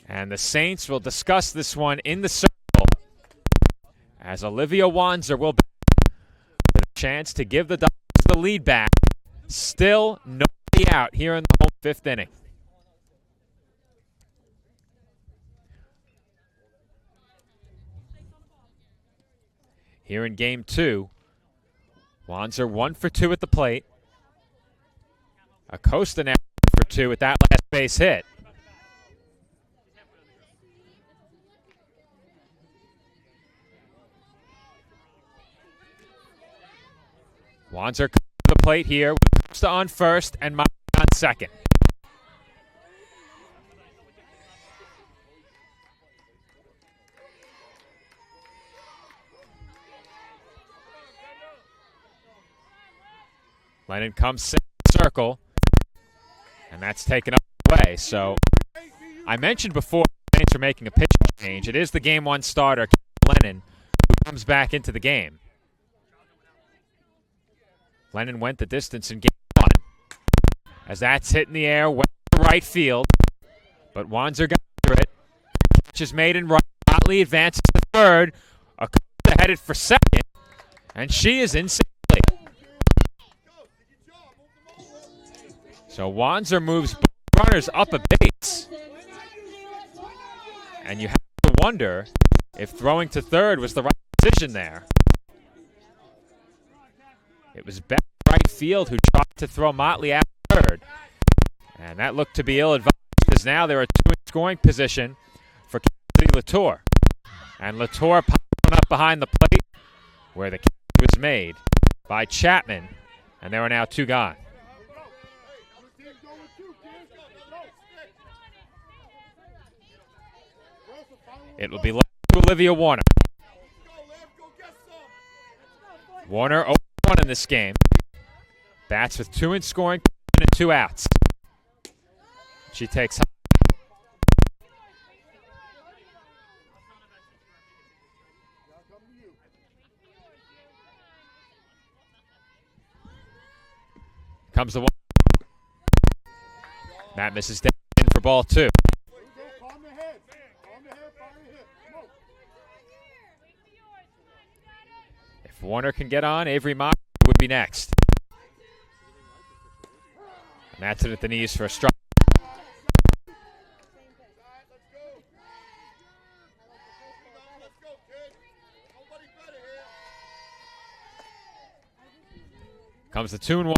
And the Saints will discuss this one in the circle as Olivia Wanzer will bat with a chance to give the Dolphins the lead back. Still nobody out here in the home 5th inning. Here in game 2, Wanzer 1 for 2 at the plate. Acosta now 1 for 2 at that last base hit. Wanzer comes to the plate here with Acosta on first and Miley on second. Lennon comes center circle, and that's taken up away. So I mentioned before the Saints are making a pitching change. It is the game 1 starter, Lennon, who comes back into the game. Lennon went the distance in game 1, as that's hit in the air well to right field, but Wanzer got under it. Catch is made in right. Motley advances to third. Acosta headed for second, and she is in safely. So Wanzer moves both runners up a base. And you have to wonder if throwing to third was the right decision there. It was Beck right field who tried to throw Motley out third. And that looked to be ill-advised, because now they're a 2 in scoring position for Cassidy Latour. And Latour popped one up behind the plate, where the catch was made by Chapman. And there are now 2 gone. It will be left to Olivia Warner. Warner 0-1 in this game. Bats with 2 in scoring position and 2 outs. She takes high. Comes the one. That misses down in for ball 2. If Warner can get on, Avery Mock would be next. And that's it at the knees for a strike. Comes the 2-1.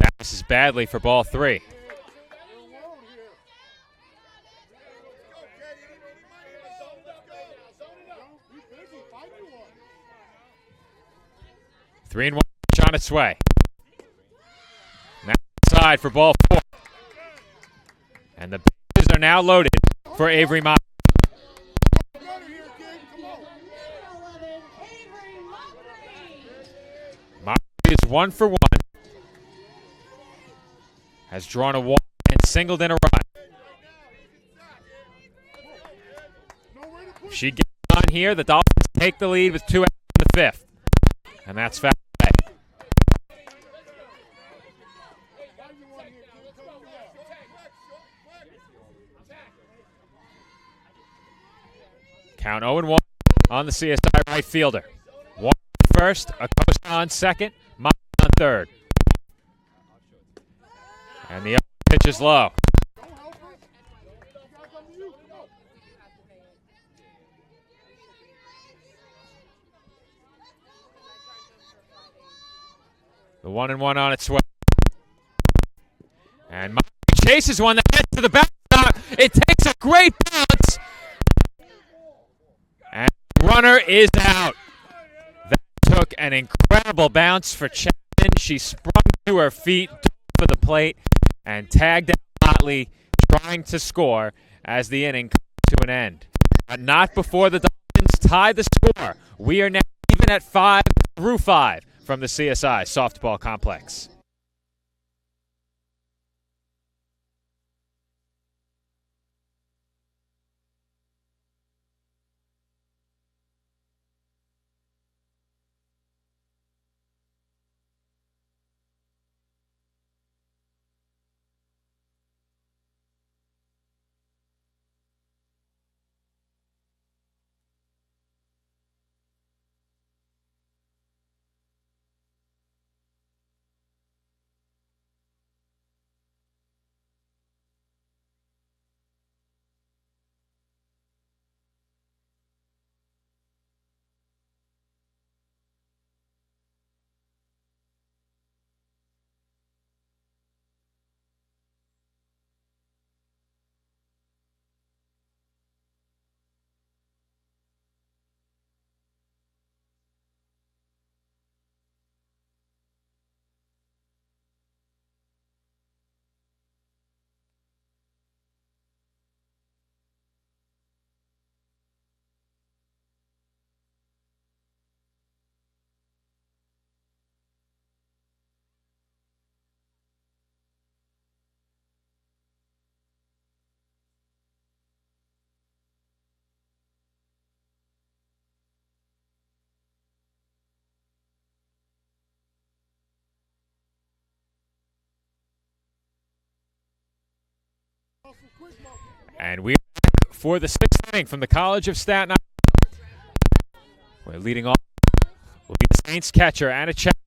That misses badly for ball 3. 3-1 pitch on its way. Now inside for ball 4. And the bases are now loaded for Avery Motley. Motley is 1 for 1. Has drawn a walk and singled in a run. If she gets on here, the Dolphins take the lead with 2 outs in the 5th. And that's foul play. Count 0-1 on the CSI right fielder. 1 first, Acosta on second, Motley on third. And the pitch is low. The 1-1 on its way. And Motley chases one that gets to the backstop. It takes a great bounce. And the runner is out. That took an incredible bounce for Chapman. She sprung to her feet, dove for the plate, and tagged out Motley, trying to score as the inning comes to an end. But not before the Dolphins tie the score. We are now even at 5-5 from the CSI Softball Complex. And we're back for the 6th inning from the College of Staten Island. We're leading off will be the Saints catcher, Anna Chapman.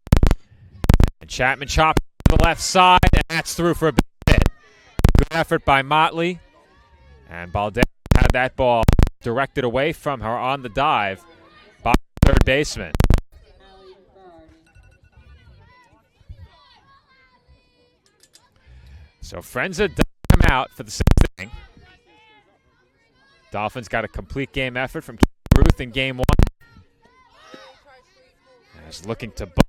And Chapman chopped to the left side, and that's through for a big hit. Good effort by Motley. And Balderas had that ball directed away from her on the dive by the third baseman. So Frenza does come out for the 6th inning. Dolphins got a complete game effort from Katie Ruth in game 1. And is looking to bunt,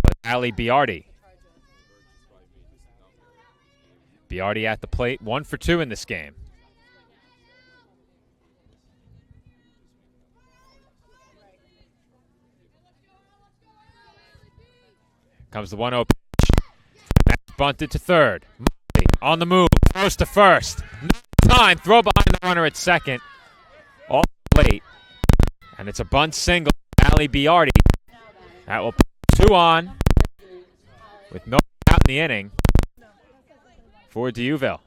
but Ali Biardi. Biardi at the plate, 1 for 2 in this game. Comes the 1-0 pitch. That's bunted to third. Motley on the move, throws to first. Time, throw behind the runner at second. Off late. And it's a bunt single. Ali Biardi. That will put 2 on with no out in the inning for D'Youville.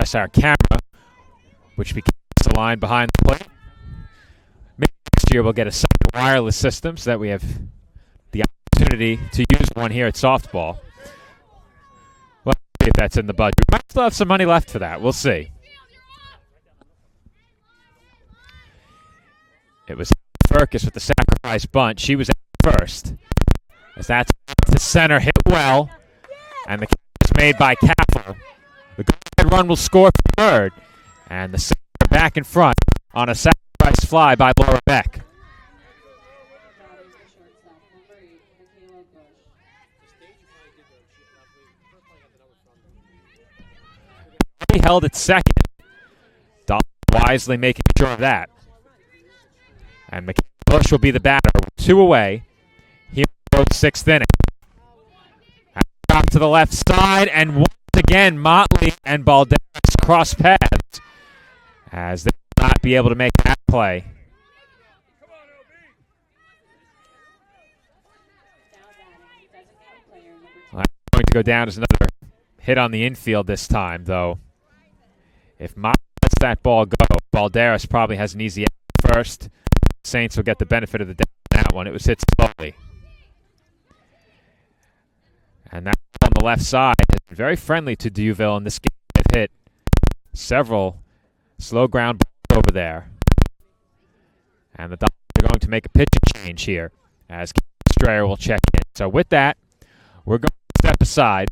adjust our camera, which became aligned behind the plate. Maybe next year we'll get a second wireless system so that we have the opportunity to use one here at softball. Well, see if that's in the budget. We might still have some money left for that. We'll see. It was Firkus with the sacrifice bunt. She was at first. As that's to center, hit well. And the catch is made by Kapler. The go-ahead run will score for third. And the Saints are back in front on a sacrifice fly by Laura Beck. Batting for shortstop, number 8, Michaela Bush. He held it second. Dahl wisely making sure of that. And Michaela Bush will be the batter. 2 away. Here goes 6th inning. Drop to the left side, and once again, Motley and Balderas cross paths as they will not be able to make that play. Now batting, designated player, number 2. Well, that's going to go down as another hit on the infield this time, though. If Motley lets that ball go, Balderas probably has an easy out first. Saints will get the benefit of the doubt on that one. It was hit slowly. And that on the left side has been very friendly to Duville in this game. They've hit several slow ground balls over there. And the Dolphins are going to make a pitching change here as Strayer will check in. So with that, we're going to step aside.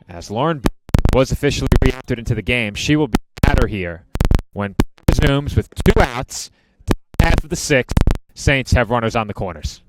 As Lauren Booth was officially re-entered into the game, she will be batter here when play resumes with 2 outs, top half of the 6th. Saints have runners on the corners.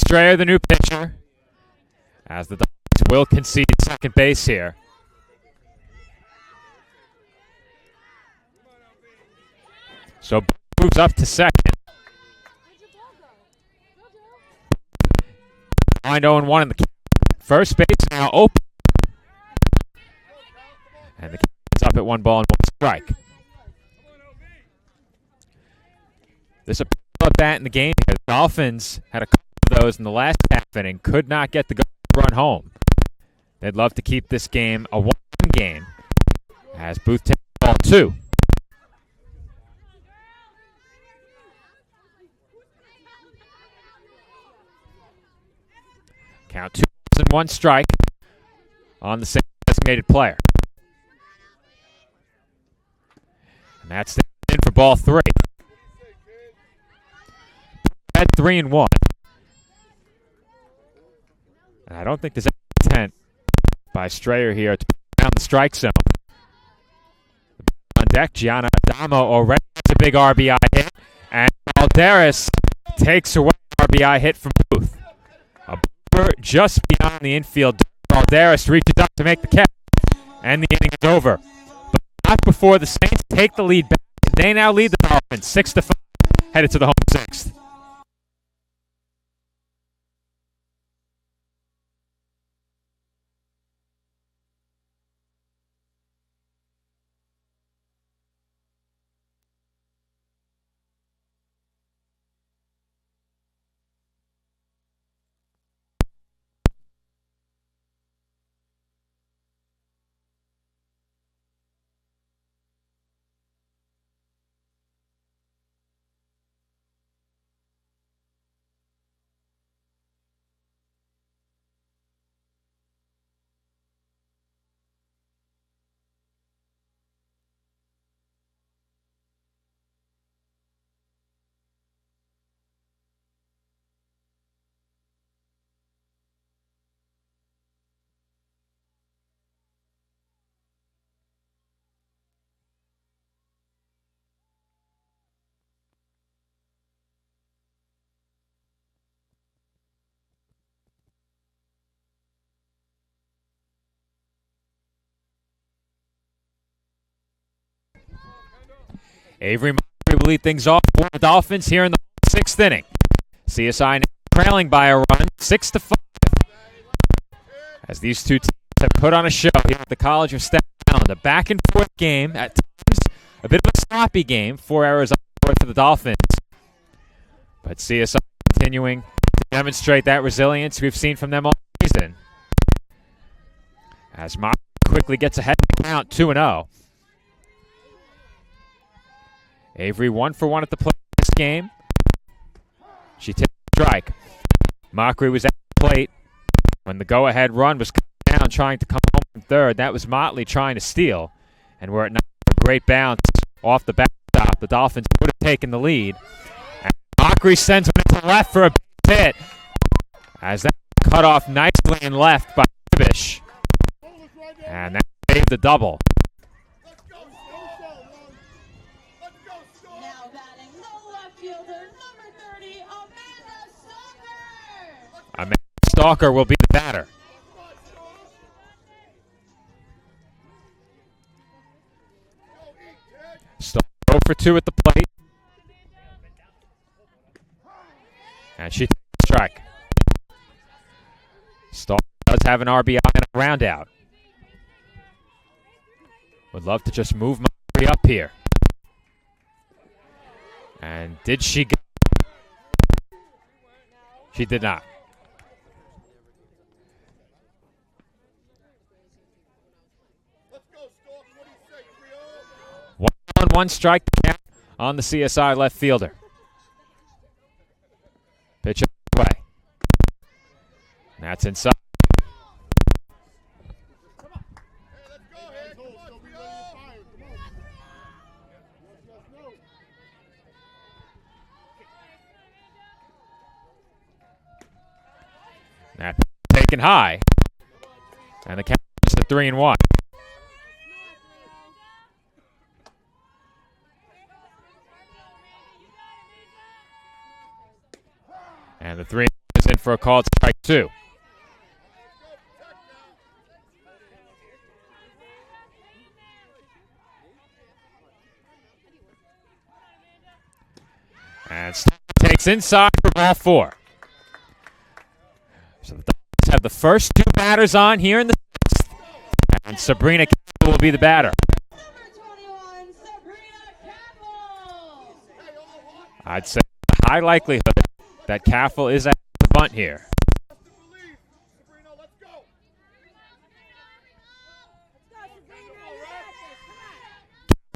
Strayer, the new pitcher, as the Dolphins will concede second base here. So moves up to second. Behind 0-1 in the count. First base now open. And the count is up at 1 ball and 1 strike. There's a bat in the game here. The Dolphins had a couple of those in the last half inning. Could not get the run home. They'd love to keep this game a 1-1 game as Booth takes ball 2. Count 2 balls and 1 strike on the same designated player. And that's in for ball 3. At 3-1. And I don't think there's any intent by Strayer here to put down the strike zone. On deck, Gianna Adamo already has a big RBI hit. And Balderas takes away an RBI hit from Booth. A blooper just beyond the infield. Balderas reaches up to make the catch. And the inning is over. But not before the Saints take the lead back. They now lead the Dolphins 6-5, headed to the home 6th. Avery Mockery will lead things off for the Dolphins here in the 6th inning. CSI now trailing by a run, 6-5. As these two teams have put on a show here at the College of Staten Island. A back-and-forth game at times, a bit of a sloppy game. 4 errors on the board for the Dolphins. But CSI continuing to demonstrate that resilience we've seen from them all season. As Mockery quickly gets ahead in the count, 2-0. Avery 1 for 1 at the plate in this game. She takes a strike. Mockery was at the plate when the go-ahead run was cut down trying to come home from third. That was Motley trying to steal. And were it not a great bounce off the backstop, the Dolphins would have taken the lead. And Mockery sends one to the left for a base hit. As that was cut off nicely and left by Kibish. And that saved the double. Now batting the left fielder, number 30, Amanda Stalker. Amanda Stalker will be the batter. Stalker 0 for 2 at the plate. And she takes a strike. Stalker does have an RBI and a round out. Would love to just move Mockery up here. And did she go? She did not. 1-1 strike count on the CSI left fielder. Pitch away. That's inside. That taken high. And the count is to 3-1. And the 3 is in for a called strike 2. And Stalker takes inside for ball 4. So the Dolphins have the first 2 batters on here in the 6th. And Sabrina Campbell will be the batter. Number 21, Sabrina Campbell. I'd say a high likelihood that Caffel is at the bunt here.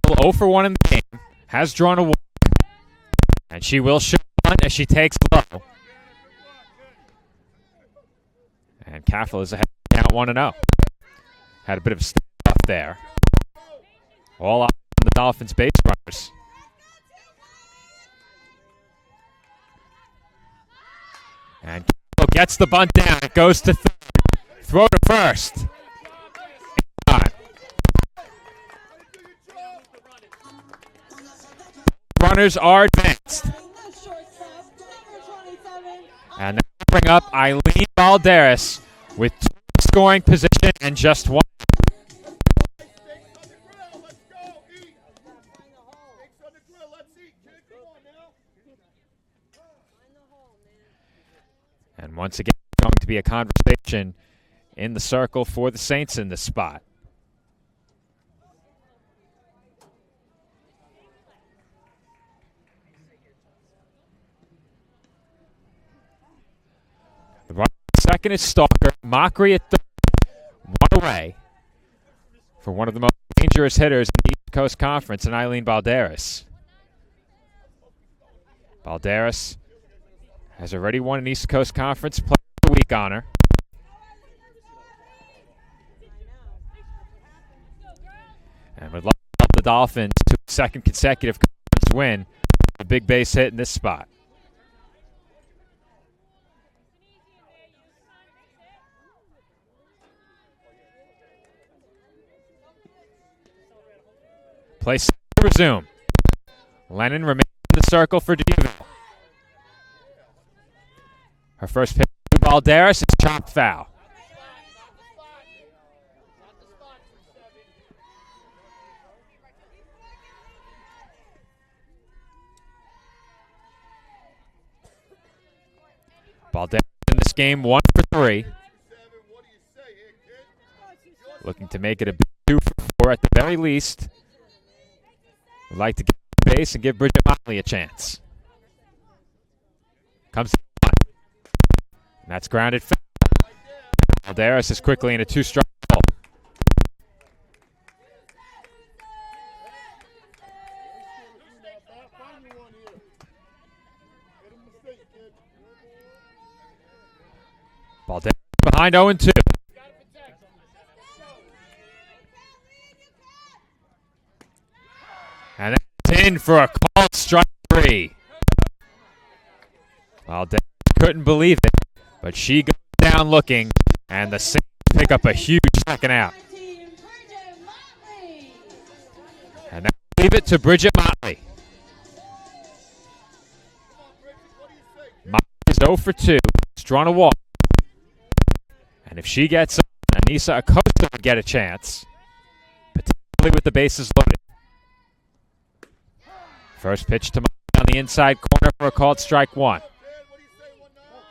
Caffel 0 for 1 in the game, has drawn a walk, and she will show bunt as she takes low. And Caffel is ahead count 1-0. Had a bit of a standoff there. All eyes on the Dolphins base runners. And Campbell gets the bunt down. It goes to third. Throw to first. Runners are advanced. And that will bring up Eileen Balderas with 2 scoring position and just 1. And once again, going to be a conversation in the circle for the Saints in this spot. The runner at second is Stalker. Mockery at third. 1 away for one of the most dangerous hitters in the East Coast Conference, and Eileen Balderas. Balderas has already won an East Coast Conference Player of the Week honor. And would love to help the Dolphins to a second consecutive conference win. A big base hit in this spot. Play set to resume. Lennon remains in the circle for DeVille. Her first pitch to Balderas is chopped foul. Balderas in this game 1 for 3. What do you say here, kid? Looking to make it a big 2 for 4 at the very least. Would like to get on base and give Bridget Motley a chance. Comes to 1. And that's grounded foul. Balderas is quickly in a 2-strike ball. Find me one here. Made a mistake, kid. Balderas behind 0-2. And that's in for a called strike 3. Balderas couldn't believe it, but she goes down looking, and the Saints pick up a huge second out. Team Bridget Motley. And now leave it to Bridget Motley. Motley is 0 for 2. She's drawn a walk. And if she gets on, Anissa Acosta would get a chance, potentially with the bases loaded. First pitch to Motley on the inside corner for a called strike 1. Kid, what do you say? 1 nod.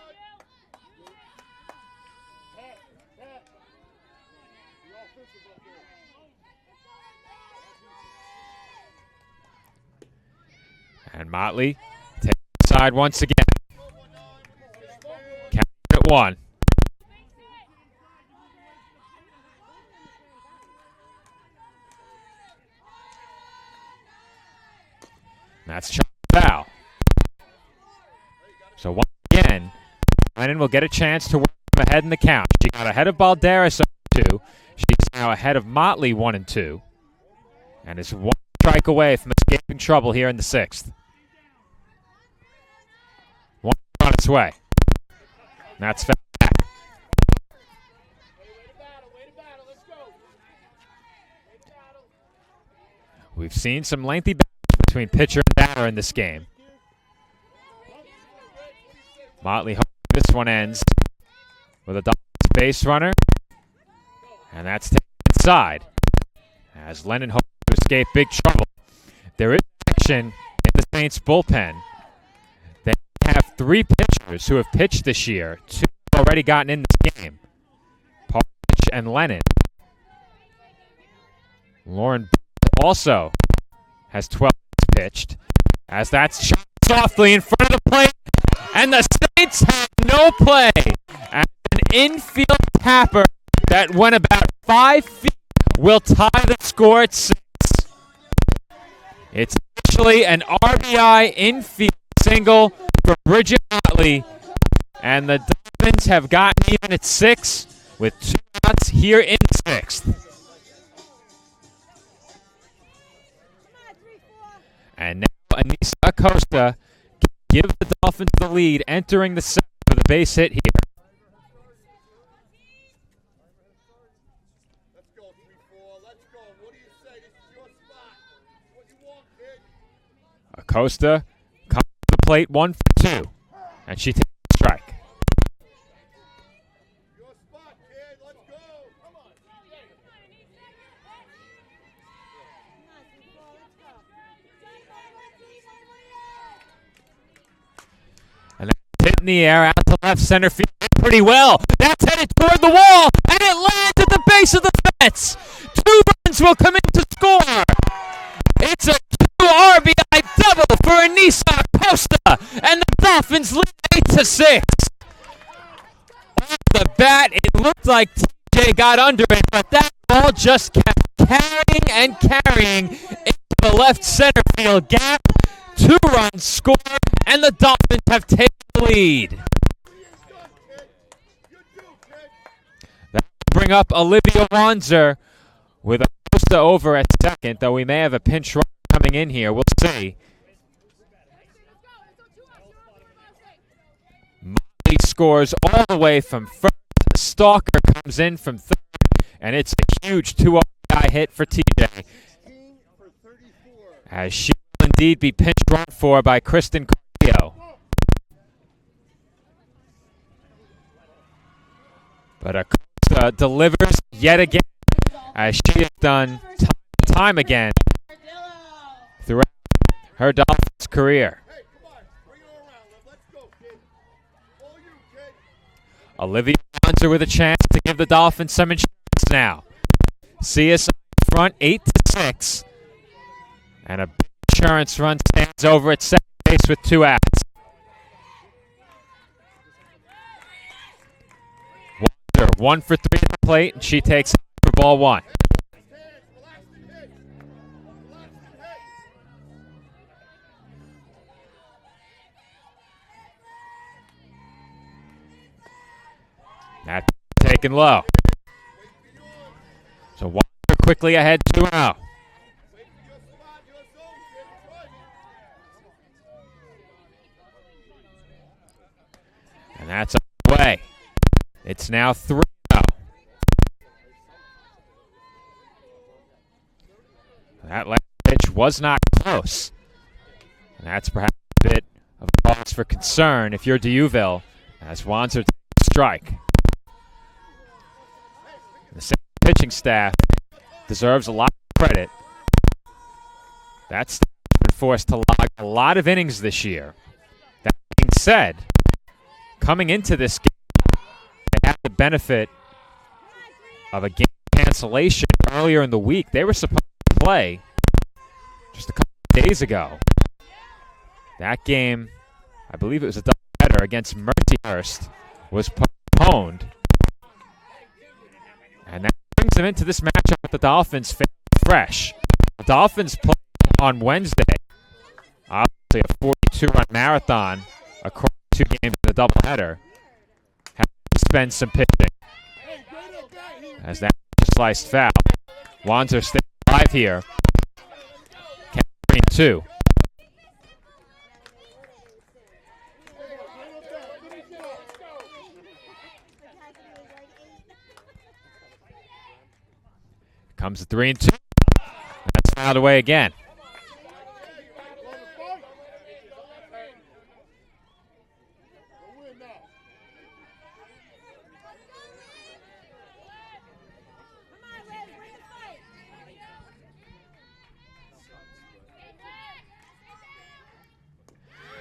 Pat. The offensive up there. And Motley takes it inside once again. Counting at 1. That's chopped foul. So once again, Lennon will get a chance to work him ahead in the count. She got ahead of Balderas 0-2. She's now ahead of Motley 1-2. And is 1 strike away from escaping trouble here in the 6th. 1 on its way. And that's foul back. We've seen some lengthy battles between pitcher and batter in this game. Motley hoping this one ends with a Dolphins base runner. And that's taken inside as Lennon hopes to escape big trouble. There is action in the Saints bullpen. They have 3 pitchers who have pitched this year. 2 have already gotten in this game. Partridge and Lennon. Lauren also has 12 pitched, as that's shot softly in front of the plate, and the Saints have no play. As an infield tapper that went about 5 feet will tie the score at 6. It's actually an RBI infield single for Bridget Motley, and the Dolphins have gotten even at 6 with 2 outs here in the 6th. And now Anissa Acosta can give the Dolphins the lead entering the 7th with a base hit here. Let's go, 3-4. Let's go. What do you say? This is your spot. What you want, kid? Acosta comes to the plate 1 for 2, and she takes a strike. Your spot, kid. Let's go. Come on. And that's hit in the air out to left center field pretty well. That's headed toward the wall, and it lands at the base of the fence. 2 runs will come in to score. It's a 2 RBI double for Anissa Acosta, and the Dolphins lead 8-6. Off the bat, it looked like TJ got under it, but that ball just kept carrying and carrying into the left center field gap. 2 runs scored, and the Dolphins have taken the lead. That will bring up Olivia Wanzer with Acosta over at second, though we may have a pinch runner coming in here. We'll see. Motley scores all the way from first. Stalker comes in from third, and it's a huge 2 RBI hit for TJ, as she will indeed be pinch run for by Kristen Carrillo. But Acosta delivers yet again, as she has done time and time again throughout her Dolphins career. Hey, come on. Bring it around. Let's go, kid. All you, kid. Olivia Wanzer with a chance to give the Dolphins some insurance now. CSI in front 8-6. And a big insurance run stands over at second base with 2 outs. Wanzer 1 for 3 at the plate, and she takes for ball 1. That taken low. So Wanzer quickly ahead 2-0. And that's away. It's now 3-0. That last pitch was not close. And that's perhaps a bit of cause for concern if you're D'Youville, as Wanzer takes a strike. The same pitching staff deserves a lot of credit. That staff has been forced to log a lot of innings this year. That being said, coming into this game, they had the benefit of a game cancellation earlier in the week. They were supposed to play just a couple of days ago. That game, I believe it was a doubleheader against Mercyhurst, was postponed. And that brings them into this matchup with the Dolphins fairly fresh. The Dolphins play on Wednesday. Obviously a 42-run marathon across 2 games in a doubleheader. Have to spend some pitching. As that sliced foul. Wanzer stays alive here. Count 3-2. Comes a 3-2. That's fouled away again.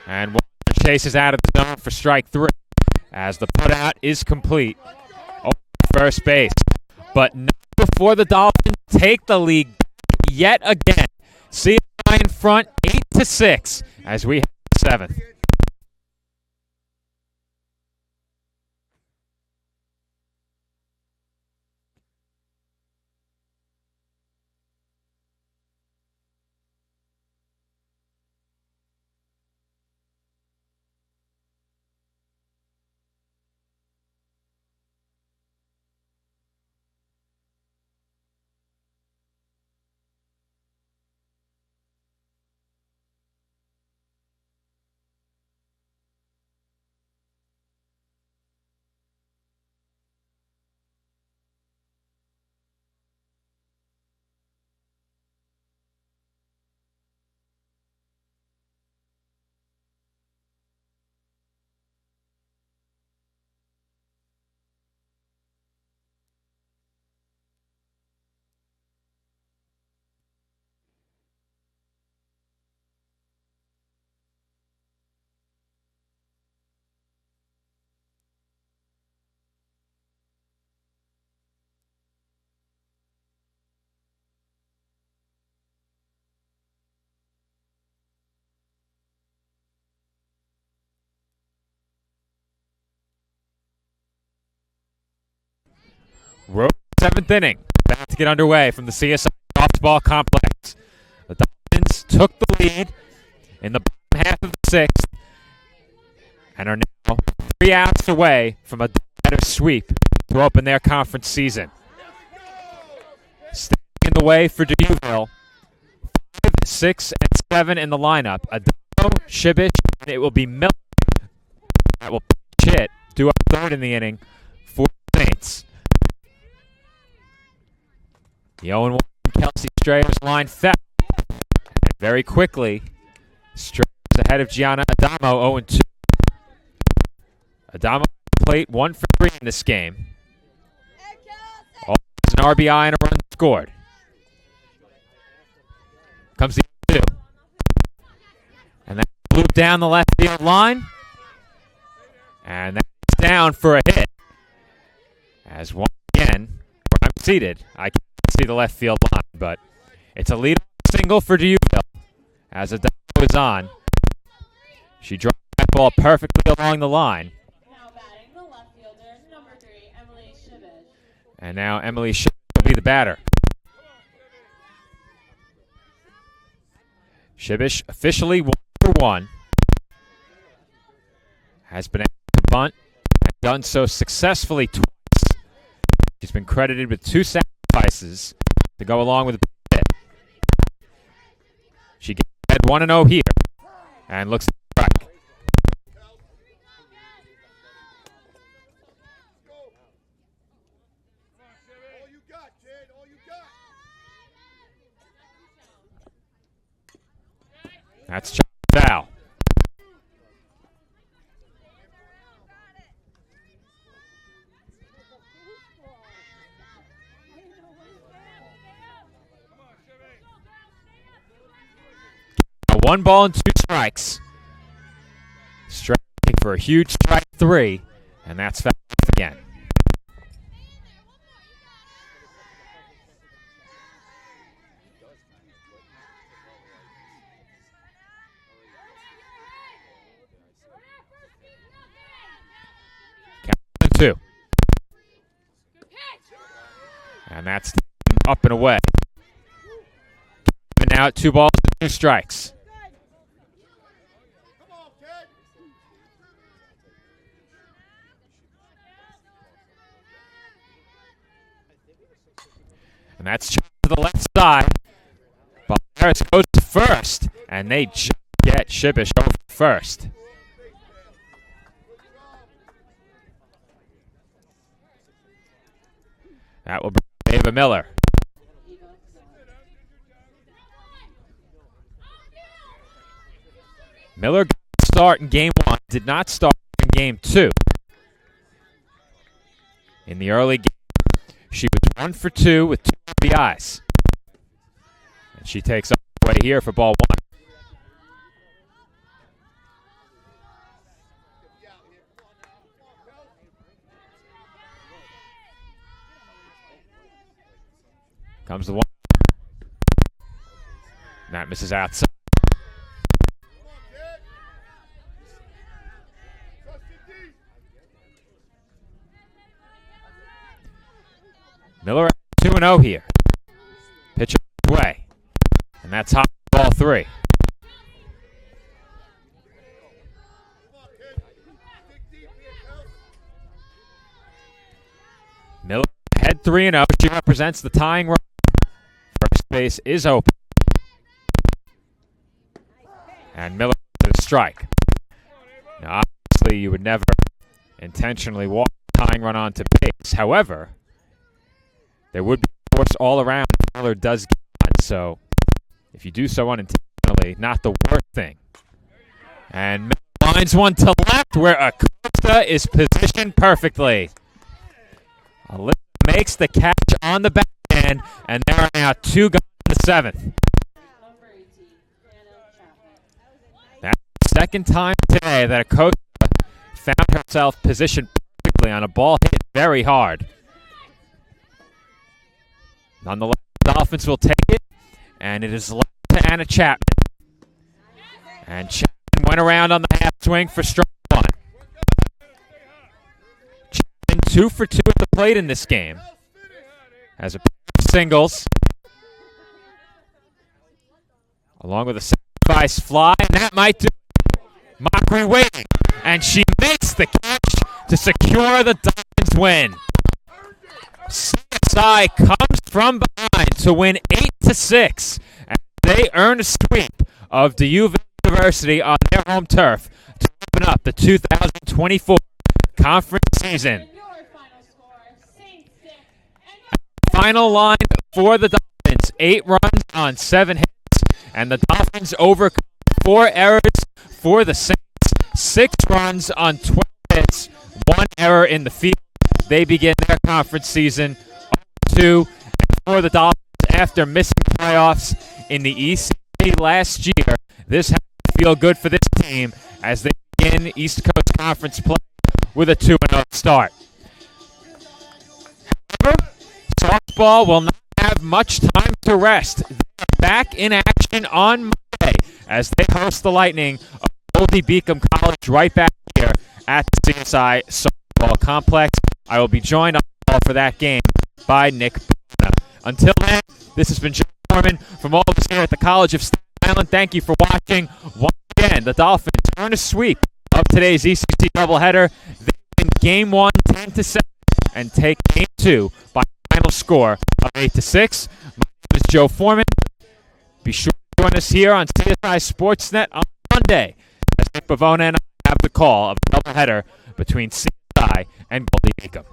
And Wanzer chases out of the zone for strike 3 as the putout is complete. Over first base. But not before the Dolphins take the lead yet again. CSI in front 8-6 as we have the 7th. Road 7th inning. About to get underway from the CSI softball complex. The Dolphins took the lead in the bottom half of the 6th and are now 3 outs away from a doubleheader sweep to open their conference season. Standing in the way for D'Youville, 5, 6, and 7 in the lineup. Adamo, Shibish, and it will be Miller that will pitch hit, due up 3rd in the inning for the Saints. The 0-1 Kelsey Strayer's line foul. And very quickly, Strayer is ahead of Gianna Adamo, 0-2. Adamo plate 1 for 3 in this game. All has an RBI and a run scored. Comes the 2. And that loop down the left field line. And that's down for a hit. As once again, where I'm seated, I can't see the left field line, but it's a lead single for Duville. As Adamo is on, she dropped that ball perfectly along the line. Now batting the left fielder, number 3, Emily Shivish. And now Emily Shivish will be the batter. Shivish officially 1-for-1. Has been able to bunt and done so successfully twice. She's been credited with 2 sacrifices to go along with the hit. She gets at 1-0 here and looks at the strike. All you got, kid. All you got. That's foul. Now 1 ball and 2 strikes. Striking for a huge strike 3, and that's foul again. Count 2. And that's up and away. And now at 2 balls and 2 strikes. Come on, kid. And that's chopped to the left side. Harris goes to first, and they just get Shibish over first. That will bring Ava Miller. Miller got a start in game 1, did not start in game 2. In the early game, she was 1 for 2 with 2 RBIs. And she takes up the way here for ball 1. Comes the 1. And that misses outside. Miller at 2-0 here. Pitch on his way. And that's hot ball 3. Miller head 3-0. She represents the tying run. First base is open. And Miller to the strike. Now, obviously, you would never intentionally walk the tying run onto base. However, there would be a force all around if Miller does get on. So, if you do so unintentionally, not the worst thing. And Miller lines one to left where Acosta is positioned perfectly. Alyssa makes the catch on the backhand, and there are now 2 gone in the 7th. Number 18, Anna Chapman. That's the second time today that Acosta found herself positioned perfectly on a ball hit very hard. Nonetheless, the Dolphins will take it, and it is left to Anna Chapman. And Chapman went around on the half swing for strike 1. Chapman 2 for 2 at the plate in this game. Has a pair of singles, along with a sacrifice fly, and that might do it. Mockery waiting, and she makes the catch to secure the Dolphins win. CSI comes from behind to win 8-6, and they earn a sweep of DeUville University on their home turf to open up the 2024 conference season. Your final score, Saint 6. Final line for the Dolphins, 8 runs on 7 hits, and the Dolphins overcome 4 errors for the Saints, 6 runs on 12 hits, 1 error in the field. They begin their conference season 0-2 for the Dolphins after missing playoffs in the ECA last year. This has to feel good for this team as they begin East Coast Conference play with a 2-0 start. softball will not have much time to rest. They are back in action on Monday as they host the Lightning of Goldie Beacom College right back here at the CSI Softball Complex. I will be joined on the call for that game by Nick Bona. Until then, this has been Joe Foreman from all of us here at the College of Staten Island. Thank you for watching. Once again, the Dolphins earn a sweep of today's ECC doubleheader. They win Game 1 10-7 and take Game 2 by a final score of 8-6. My name is Joe Foreman. Be sure to join us here on CSI Sportsnet on Monday as Nick Bavona and I have the call of the doubleheader between CSI and Goldie Beacom.